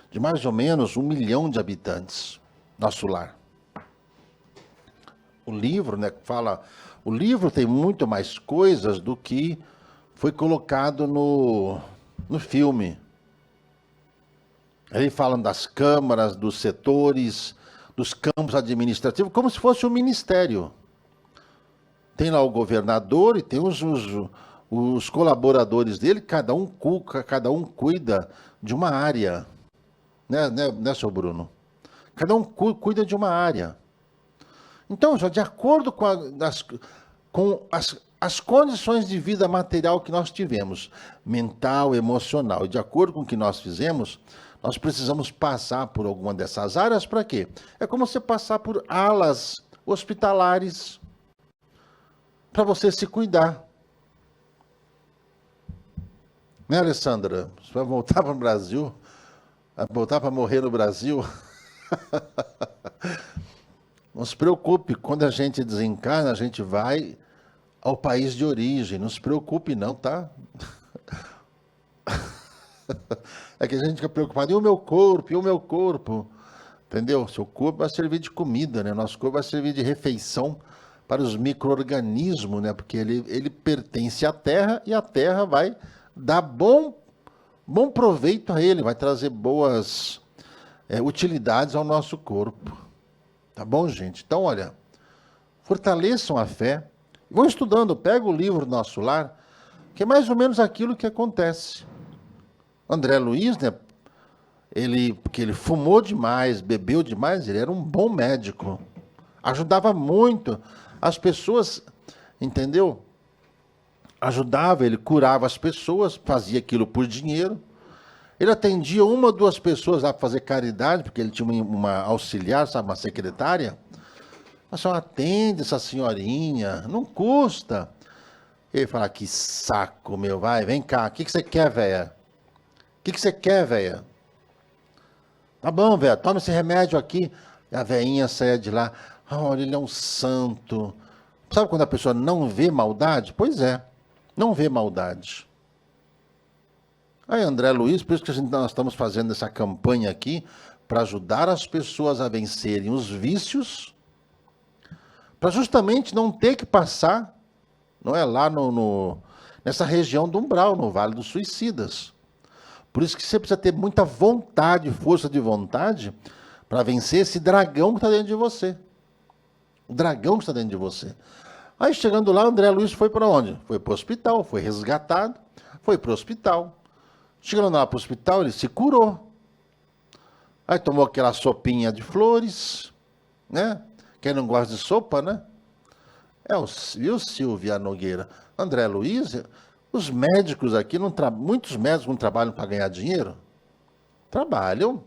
de mais ou menos 1 milhão de habitantes. Nosso Lar. O livro, né, o livro tem muito mais coisas do que foi colocado no filme. Ele fala das câmaras, dos setores, dos campos administrativos, como se fosse um ministério. Tem lá o governador e tem os colaboradores dele, cada um cuida de uma área. Né, seu Bruno? Cada um cuida de uma área. Então, já de acordo com as condições de vida material que nós tivemos, mental, emocional, e de acordo com o que nós fizemos, nós precisamos passar por alguma dessas áreas para quê? É como você passar por alas hospitalares para você se cuidar. Né, Alessandra? Você vai voltar para o Brasil? Vai voltar para morrer no Brasil? Não se preocupe, quando a gente desencarna, a gente vai ao país de origem. Não se preocupe não, tá? É que a gente fica preocupado, e o meu corpo? Entendeu? Seu corpo vai servir de comida, né? Nosso corpo vai servir de refeição para os micro-organismos, né? Porque ele pertence à Terra e a Terra vai dar bom proveito a ele, vai trazer boas utilidades ao nosso corpo. Tá bom, gente? Então, olha, fortaleçam a fé. Vão estudando, pega o livro Nosso Lar, que é mais ou menos aquilo que acontece. André Luiz, né? Porque ele fumou demais, bebeu demais, ele era um bom médico. Ajudava muito as pessoas, entendeu? ajudava, ele curava as pessoas, fazia aquilo por dinheiro. Ele atendia uma ou duas pessoas lá para fazer caridade, porque ele tinha uma auxiliar, sabe, uma secretária. A senhora atende essa senhorinha, não custa. Ele fala, que saco, meu, vai, vem cá, o que você quer, véia? O que você quer, véia? Tá bom, véia, toma esse remédio aqui. E a veinha saia de lá, olha, ele é um santo. Sabe quando a pessoa não vê maldade? Pois é, não vê maldade. Aí, André Luiz, por isso que nós estamos fazendo essa campanha aqui, para ajudar as pessoas a vencerem os vícios, para justamente não ter que passar, não é, lá nessa região do umbral, no Vale dos Suicidas. Por isso que você precisa ter muita vontade, força de vontade, para vencer esse dragão que está dentro de você. O dragão que está dentro de você. Aí, chegando lá, André Luiz foi para onde? Foi para o hospital, foi resgatado, foi para o hospital. Chegando lá para o hospital, ele se curou. Aí tomou aquela sopinha de flores, né? Quem não gosta de sopa, né? Viu, Silvia Nogueira? André Luiz, os médicos aqui, muitos médicos não trabalham para ganhar dinheiro? Trabalham.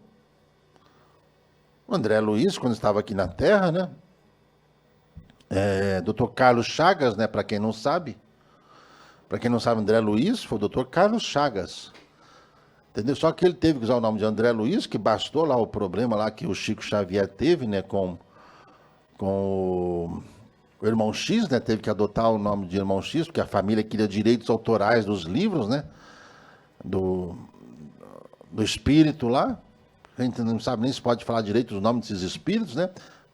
O André Luiz, quando estava aqui na Terra, né? Dr. Carlos Chagas, né? Para quem não sabe. Para quem não sabe, André Luiz foi o Dr. Carlos Chagas. Entendeu? Só que ele teve que usar o nome de André Luiz, que bastou lá o problema lá que o Chico Xavier teve, né, com o Irmão X, né, teve que adotar o nome de Irmão X, porque a família queria direitos autorais dos livros, né, do espírito lá. A gente não sabe nem se pode falar direito os nomes desses espíritos, né.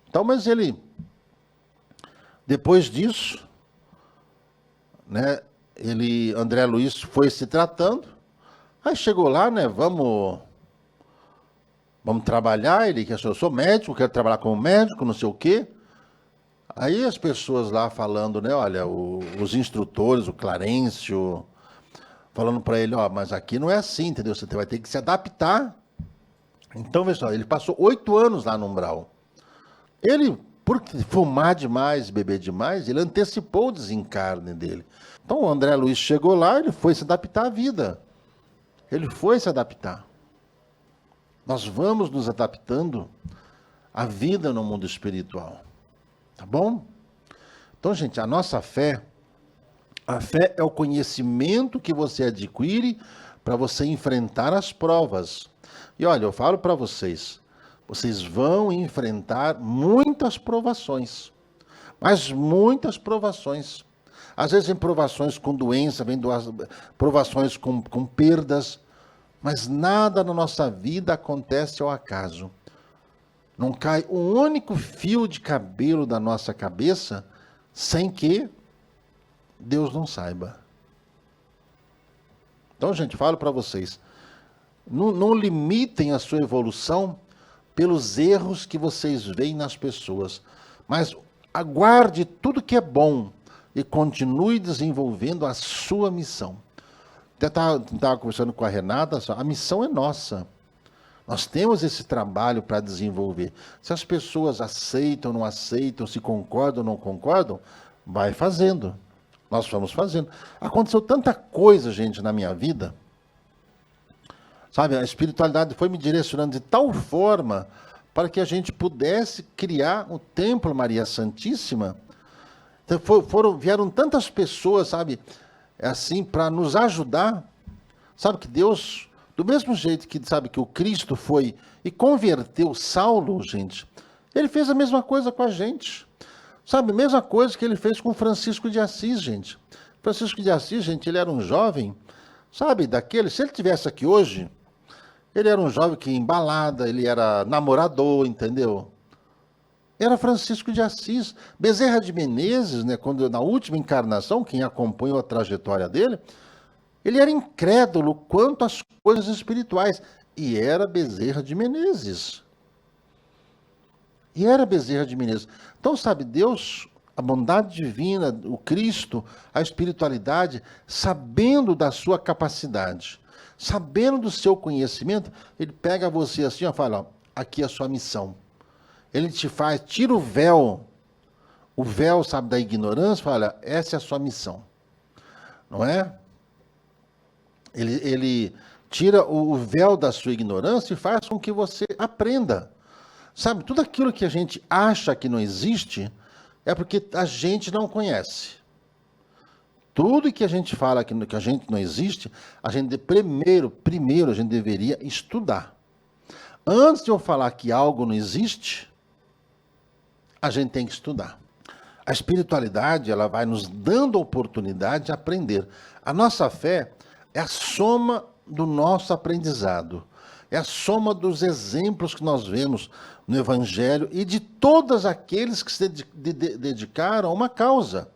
Então, mas ele, depois disso, né, André Luiz foi se tratando. Aí chegou lá, né, vamos trabalhar, ele que eu sou médico, quero trabalhar como médico, não sei o quê. Aí as pessoas lá falando, né, olha, os instrutores, o Clarencio, falando para ele, ó, mas aqui não é assim, entendeu? Você vai ter que se adaptar. Então, veja só, ele passou 8 anos lá no umbral. Ele, por fumar demais, beber demais, ele antecipou o desencarne dele. Então o André Luiz chegou lá, ele foi se adaptar à vida. Ele foi se adaptar. Nós vamos nos adaptando à vida no mundo espiritual. Tá bom? Então, gente, a nossa fé, a fé é o conhecimento que você adquire para você enfrentar as provas. E olha, eu falo para vocês, vocês vão enfrentar muitas provações. Mas muitas provações. Às vezes vem provações com doença, vem provações com perdas, mas nada na nossa vida acontece ao acaso. Não cai um único fio de cabelo da nossa cabeça sem que Deus não saiba. Então, gente, falo para vocês, não limitem a sua evolução pelos erros que vocês veem nas pessoas, mas aguarde tudo que é bom e continue desenvolvendo a sua missão. Até estava conversando com a Renata, a missão é nossa. Nós temos esse trabalho para desenvolver. Se as pessoas aceitam, não aceitam, se concordam, não concordam, vai fazendo. Nós vamos fazendo. Aconteceu tanta coisa, gente, na minha vida. Sabe, a espiritualidade foi me direcionando de tal forma para que a gente pudesse criar o Templo Maria Santíssima. Então, vieram tantas pessoas, sabe, assim, para nos ajudar. Sabe que Deus, do mesmo jeito que, sabe, que o Cristo foi e converteu Saulo, gente, ele fez a mesma coisa com a gente. Sabe, a mesma coisa que ele fez com Francisco de Assis, gente. Francisco de Assis, gente, ele era um jovem, sabe, daquele, se ele estivesse aqui hoje, ele era um jovem que embalada, ele era namorador, entendeu? Era Francisco de Assis. Bezerra de Menezes, né, quando, na última encarnação, quem acompanhou a trajetória dele, ele era incrédulo quanto às coisas espirituais. E era Bezerra de Menezes. E era Bezerra de Menezes. Então, sabe, Deus, a bondade divina, o Cristo, a espiritualidade, sabendo da sua capacidade, sabendo do seu conhecimento, ele pega você assim e fala, ó, aqui é a sua missão. Ele te faz, tira o véu, sabe, da ignorância, fala, essa é a sua missão. não é? Ele tira o véu da sua ignorância e faz com que você aprenda. Sabe, tudo aquilo que a gente acha que não existe é porque a gente não conhece. Tudo que a gente fala que a gente não existe, a gente primeiro a gente deveria estudar. Antes de eu falar que algo não existe, a gente tem que estudar. A espiritualidade, ela vai nos dando a oportunidade de aprender. A nossa fé é a soma do nosso aprendizado. É a soma dos exemplos que nós vemos no Evangelho e de todos aqueles que se dedicaram a uma causa.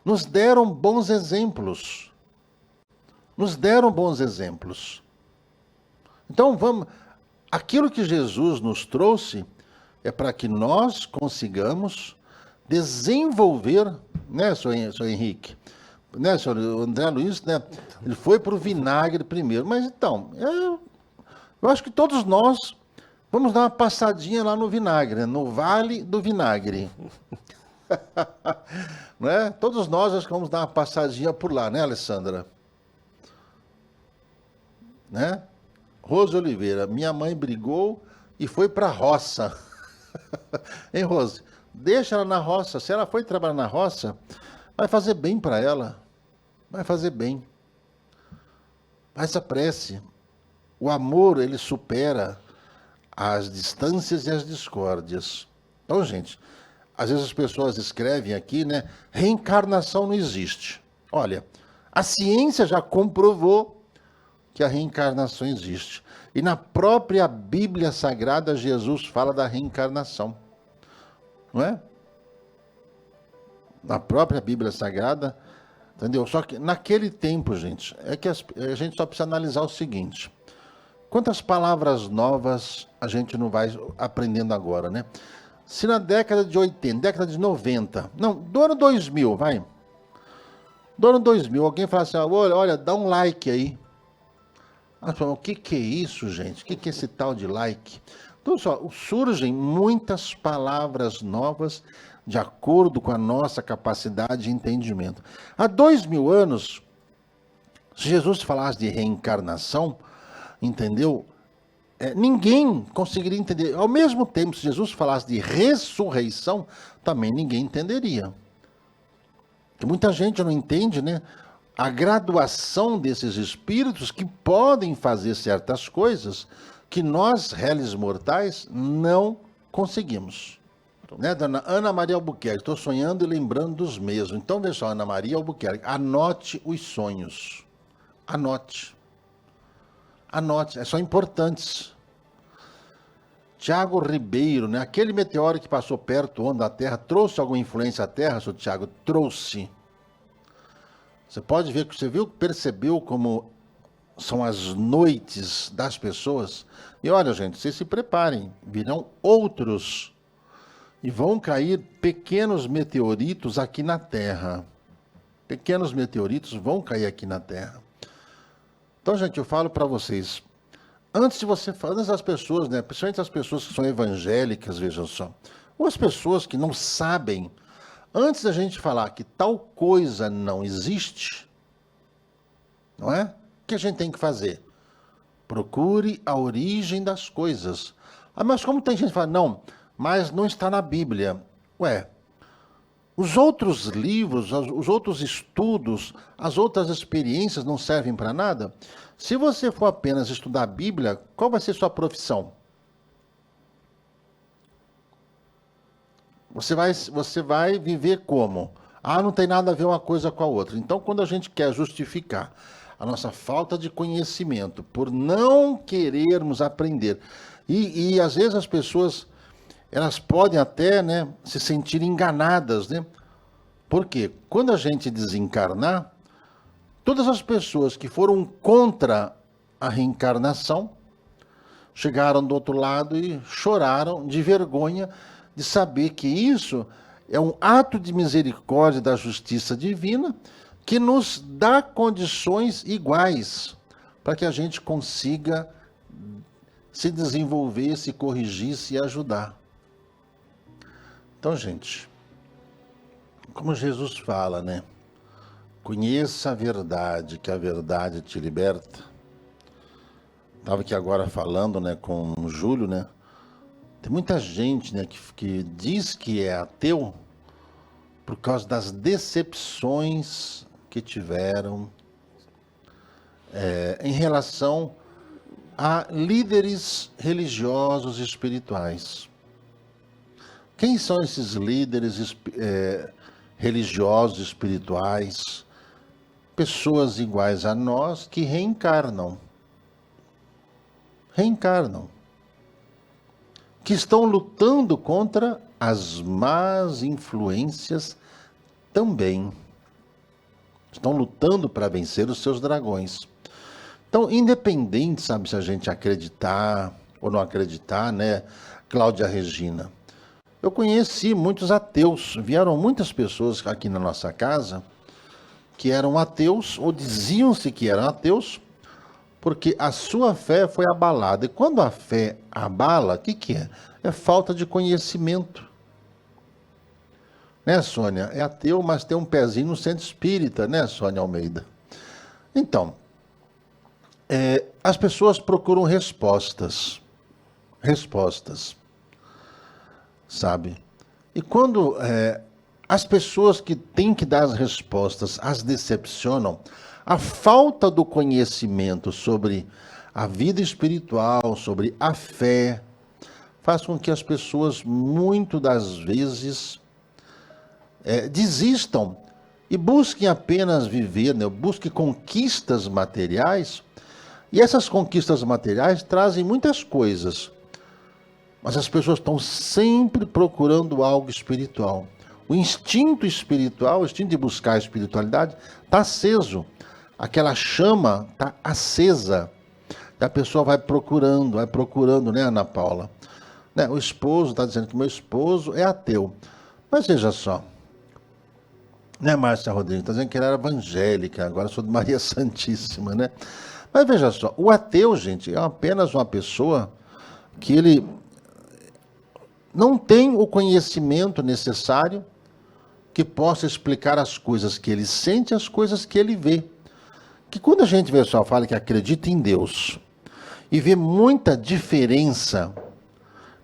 Nos deram bons exemplos. Nos deram bons exemplos. Então, aquilo que Jesus nos trouxe é para que nós consigamos desenvolver, né, senhor Henrique? Né, senhor André Luiz, né? Ele foi para o vinagre primeiro. Mas então, eu acho que todos nós vamos dar uma passadinha lá no vinagre, né? No Vale do Vinagre. Não é? Todos nós acho que vamos dar uma passadinha por lá, né, Alessandra? Né? Rose Oliveira, minha mãe brigou e foi para a roça. Hein, Rose? Deixa ela na roça. Se ela foi trabalhar na roça, vai fazer bem para ela. Vai fazer bem. Faz a prece. O amor, ele supera as distâncias e as discórdias. Então, gente, às vezes as pessoas escrevem aqui, né? Reencarnação não existe. Olha, a ciência já comprovou que a reencarnação existe. E na própria Bíblia Sagrada, Jesus fala da reencarnação. Não é? Na própria Bíblia Sagrada, entendeu? Só que naquele tempo, gente, é que a gente só precisa analisar o seguinte. Quantas palavras novas a gente não vai aprendendo agora, né? Se na década de 80, década de 90, não, do ano 2000, vai. Do ano 2000, alguém fala assim, olha, dá um like aí. O que é isso, gente? O que é esse tal de like? Então, só, surgem muitas palavras novas de acordo com a nossa capacidade de entendimento. Há 2000 anos, se Jesus falasse de reencarnação, entendeu? Ninguém conseguiria entender. Ao mesmo tempo, se Jesus falasse de ressurreição, também ninguém entenderia. Porque muita gente não entende, né? A graduação desses espíritos que podem fazer certas coisas que nós, réis mortais, não conseguimos. Né, dona Ana Maria Albuquerque, estou sonhando e lembrando dos mesmos. Então, veja só, Ana Maria Albuquerque, anote os sonhos. Anote. Anote, são importantes. Tiago Ribeiro, né? Aquele meteoro que passou perto da Terra, trouxe alguma influência à Terra, senhor Tiago? Trouxe. Você pode ver, percebeu como são as noites das pessoas? E olha, gente, vocês se preparem, virão outros e vão cair pequenos meteoritos aqui na Terra. Pequenos meteoritos vão cair aqui na Terra. Então, gente, eu falo para vocês, antes das pessoas, né, principalmente as pessoas que são evangélicas, vejam só, ou as pessoas que não sabem, antes da gente falar que tal coisa não existe, não é? O que a gente tem que fazer? Procure a origem das coisas. Ah, mas como tem gente que fala, não, mas não está na Bíblia. Ué, os outros livros, os outros estudos, as outras experiências não servem para nada? Se você for apenas estudar a Bíblia, qual vai ser sua profissão? Você vai viver como? Ah, não tem nada a ver uma coisa com a outra. Então, quando a gente quer justificar a nossa falta de conhecimento por não querermos aprender, e às vezes as pessoas, elas podem até, né, se sentir enganadas, né? Porque quando a gente desencarnar, todas as pessoas que foram contra a reencarnação chegaram do outro lado e choraram de vergonha de saber que isso é um ato de misericórdia da justiça divina que nos dá condições iguais para que a gente consiga se desenvolver, se corrigir, se ajudar. Então, gente, como Jesus fala, né? Conheça a verdade, que a verdade te liberta. Estava aqui agora falando, né, com o Júlio, né? Tem muita gente, né, que diz que é ateu por causa das decepções que tiveram em relação a líderes religiosos e espirituais. Quem são esses líderes religiosos e espirituais? Pessoas iguais a nós que reencarnam. Que estão lutando contra as más influências também. Estão lutando para vencer os seus dragões. Então, independente, sabe, se a gente acreditar ou não acreditar, né, Cláudia Regina? Eu conheci muitos ateus, vieram muitas pessoas aqui na nossa casa que eram ateus ou diziam-se que eram ateus, porque a sua fé foi abalada. E quando a fé abala, o que é? É falta de conhecimento. Né, Sônia? É ateu, mas tem um pezinho no centro espírita, né, Sônia Almeida? Então, as pessoas procuram respostas. Sabe? E quando as pessoas que têm que dar as respostas as decepcionam, a falta do conhecimento sobre a vida espiritual, sobre a fé, faz com que as pessoas, muitas das vezes, desistam e busquem apenas viver, né? Busquem conquistas materiais, e essas conquistas materiais trazem muitas coisas, mas as pessoas estão sempre procurando algo espiritual. O instinto espiritual, o instinto de buscar a espiritualidade, está aceso. Aquela chama está acesa. E a pessoa vai procurando, né, Ana Paula? Né, o esposo está dizendo que meu esposo é ateu. Mas veja só. Né, Márcia Rodrigues? Está dizendo que ela era evangélica, agora sou de Maria Santíssima, né? Mas veja só, o ateu, gente, é apenas uma pessoa que ele não tem o conhecimento necessário que possa explicar as coisas que ele sente e as coisas que ele vê. Que quando a gente, pessoal, fala que acredita em Deus e vê muita diferença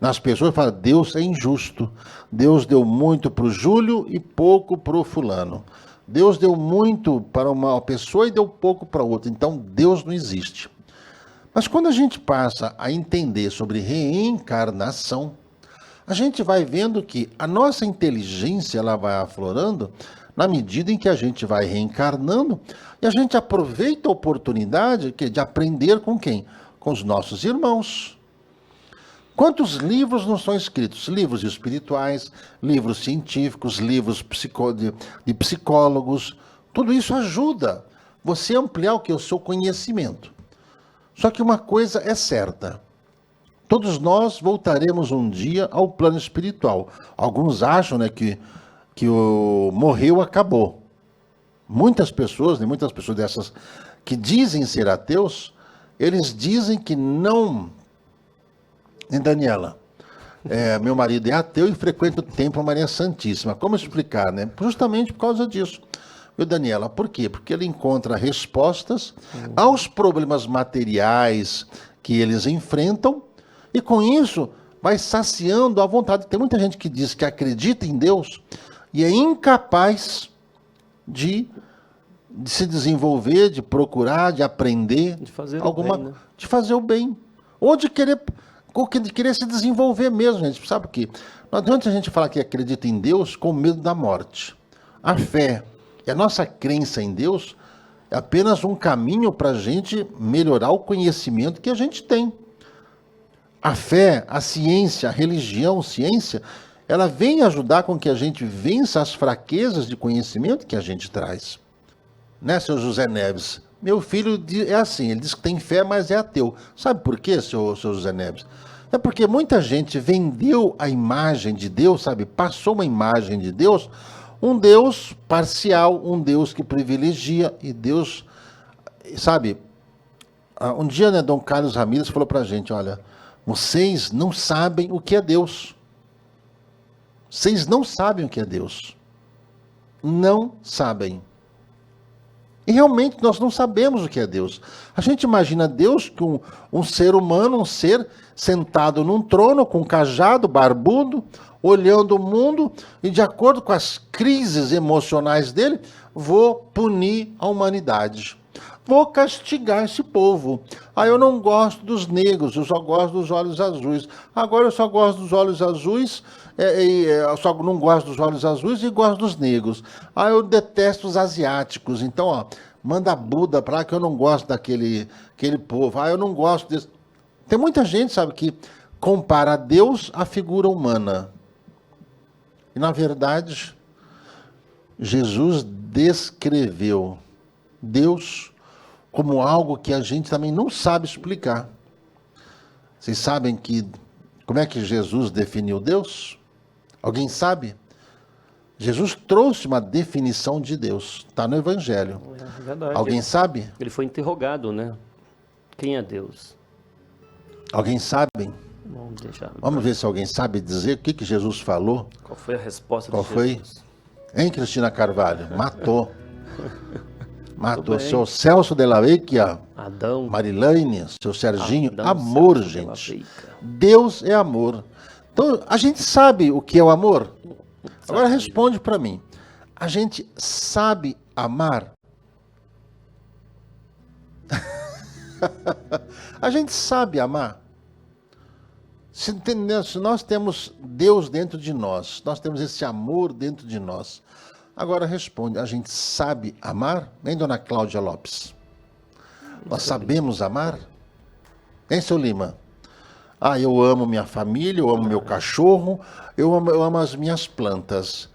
nas pessoas, fala, Deus é injusto. Deus deu muito para o Júlio e pouco para o fulano. Deus deu muito para uma pessoa e deu pouco para outra. Então, Deus não existe. Mas quando a gente passa a entender sobre reencarnação, a gente vai vendo que a nossa inteligência ela vai aflorando na medida em que a gente vai reencarnando e a gente aproveita a oportunidade de aprender com quem? Com os nossos irmãos. Quantos livros não são escritos? Livros espirituais, livros científicos, livros de psicólogos. Tudo isso ajuda você a ampliar o seu conhecimento. Só que uma coisa é certa. Todos nós voltaremos um dia ao plano espiritual. Alguns acham, né, que o morreu, acabou. Muitas pessoas dessas que dizem ser ateus, eles dizem que não... Daniela, meu marido é ateu e frequenta o templo Maria Santíssima. Como explicar, né? Justamente por causa disso. Viu, Daniela? Por quê? Porque ele encontra respostas aos problemas materiais que eles enfrentam e com isso vai saciando a vontade. Tem muita gente que diz que acredita em Deus e é incapaz de se desenvolver, de procurar, de aprender, de fazer o bem, né? De fazer o bem. Ou de querer se desenvolver mesmo, gente. Sabe o quê? Não adianta a gente falar que acredita em Deus com medo da morte. A fé e a nossa crença em Deus é apenas um caminho para a gente melhorar o conhecimento que a gente tem. A fé, a ciência, a religião, ciência, ela vem ajudar com que a gente vença as fraquezas de conhecimento que a gente traz. Né, seu José Neves? Meu filho é assim, ele diz que tem fé, mas é ateu. Sabe por quê, seu José Neves? É porque muita gente vendeu a imagem de Deus, sabe? Passou uma imagem de Deus, um Deus parcial, um Deus que privilegia, e Deus, sabe? Um dia, né, Dom Carlos Ramírez falou pra gente, olha, vocês não sabem o que é Deus. Vocês não sabem o que é Deus. Não sabem. E realmente nós não sabemos o que é Deus. A gente imagina Deus com um ser humano, um ser sentado num trono, com um cajado, barbudo, olhando o mundo, e de acordo com as crises emocionais dele, vou punir a humanidade. Vou castigar esse povo. Eu não gosto dos negros, eu só gosto dos olhos azuis. Agora eu só gosto dos olhos azuis, eu só não gosto dos olhos azuis e gosto dos negros. Eu detesto os asiáticos. Então, manda Buda para lá que eu não gosto daquele povo. Eu não gosto desse... Tem muita gente, sabe, que compara Deus à figura humana. E, na verdade, Jesus descreveu Deus como algo que a gente também não sabe explicar. Vocês sabem como é que Jesus definiu Deus? Alguém sabe? Jesus trouxe uma definição de Deus. Está no Evangelho. É verdade. Alguém sabe? Ele foi interrogado, né? Quem é Deus? Alguém sabe? Vamos ver se alguém sabe dizer o que Jesus falou. Qual foi a resposta Qual de foi? Jesus? Hein, Cristina Carvalho? Matou. Matou. Seu Celso de la Vecchia, Adão. Marilane, seu Serginho. Adão, Amor, Celso de la gente. Vecchia. Deus é amor. Então, a gente sabe o que é o amor? Agora responde para mim. A gente sabe amar? A gente sabe amar? Se nós temos Deus dentro de nós, nós temos esse amor dentro de nós. Agora responde, a gente sabe amar? Hein, dona Cláudia Lopes? Nós sabemos amar? Hein, seu Lima? Eu amo minha família, eu amo meu cachorro, eu amo as minhas plantas.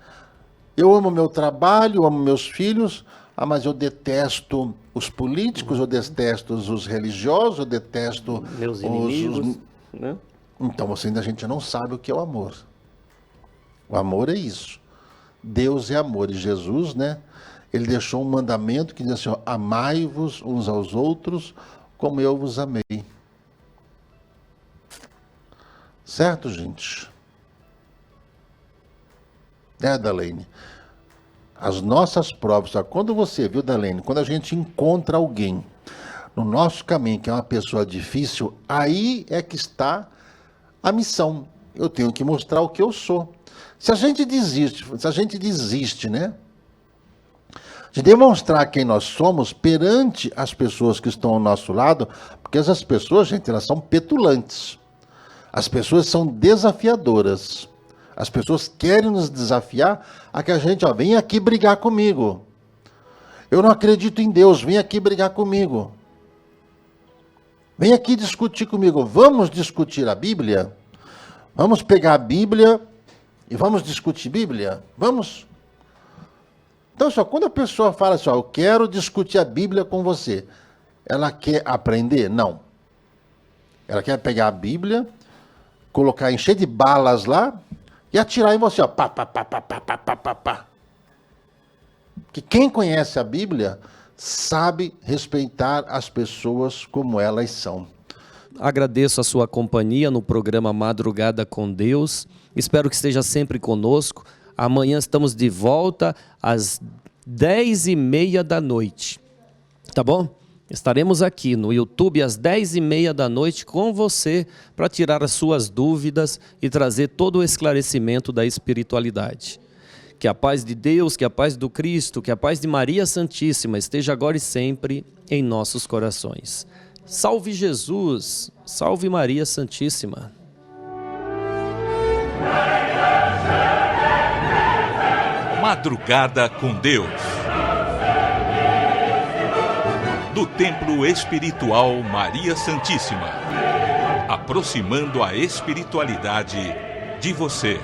Eu amo meu trabalho, eu amo meus filhos, mas eu detesto os políticos, eu detesto os religiosos, eu detesto meus inimigos, né? Então, a gente não sabe o que é o amor. O amor é isso. Deus é amor. E Jesus, né? Ele deixou um mandamento que diz assim, amai-vos uns aos outros como eu vos amei. Certo, gente? Dalene? As nossas provas, quando você viu, Dalene, quando a gente encontra alguém no nosso caminho, que é uma pessoa difícil, aí é que está a missão. Eu tenho que mostrar o que eu sou. Se a gente desiste, né? De demonstrar quem nós somos perante as pessoas que estão ao nosso lado, porque essas pessoas, gente, elas são petulantes. As pessoas são desafiadoras. As pessoas querem nos desafiar a que a gente, vem aqui brigar comigo. Eu não acredito em Deus, vem aqui brigar comigo. Vem aqui discutir comigo. Vamos discutir a Bíblia? Vamos pegar a Bíblia e vamos discutir Bíblia? Vamos? Então, quando a pessoa fala assim, eu quero discutir a Bíblia com você, ela quer aprender? Não. Ela quer pegar a Bíblia, colocar, encher de balas lá e atirar em você, pá, pá, pá, pá, pá, pá, pá, pá, pá. Que quem conhece a Bíblia sabe respeitar as pessoas como elas são. Agradeço a sua companhia no programa Madrugada com Deus. Espero que esteja sempre conosco. Amanhã estamos de volta às 10h30 da noite. Tá bom? Estaremos aqui no YouTube às 10h30 da noite com você para tirar as suas dúvidas e trazer todo o esclarecimento da espiritualidade. Que a paz de Deus, que a paz do Cristo, que a paz de Maria Santíssima esteja agora e sempre em nossos corações. Salve Jesus, salve Maria Santíssima. Madrugada com Deus. Do Templo Espiritual Maria Santíssima. Aproximando a espiritualidade de você.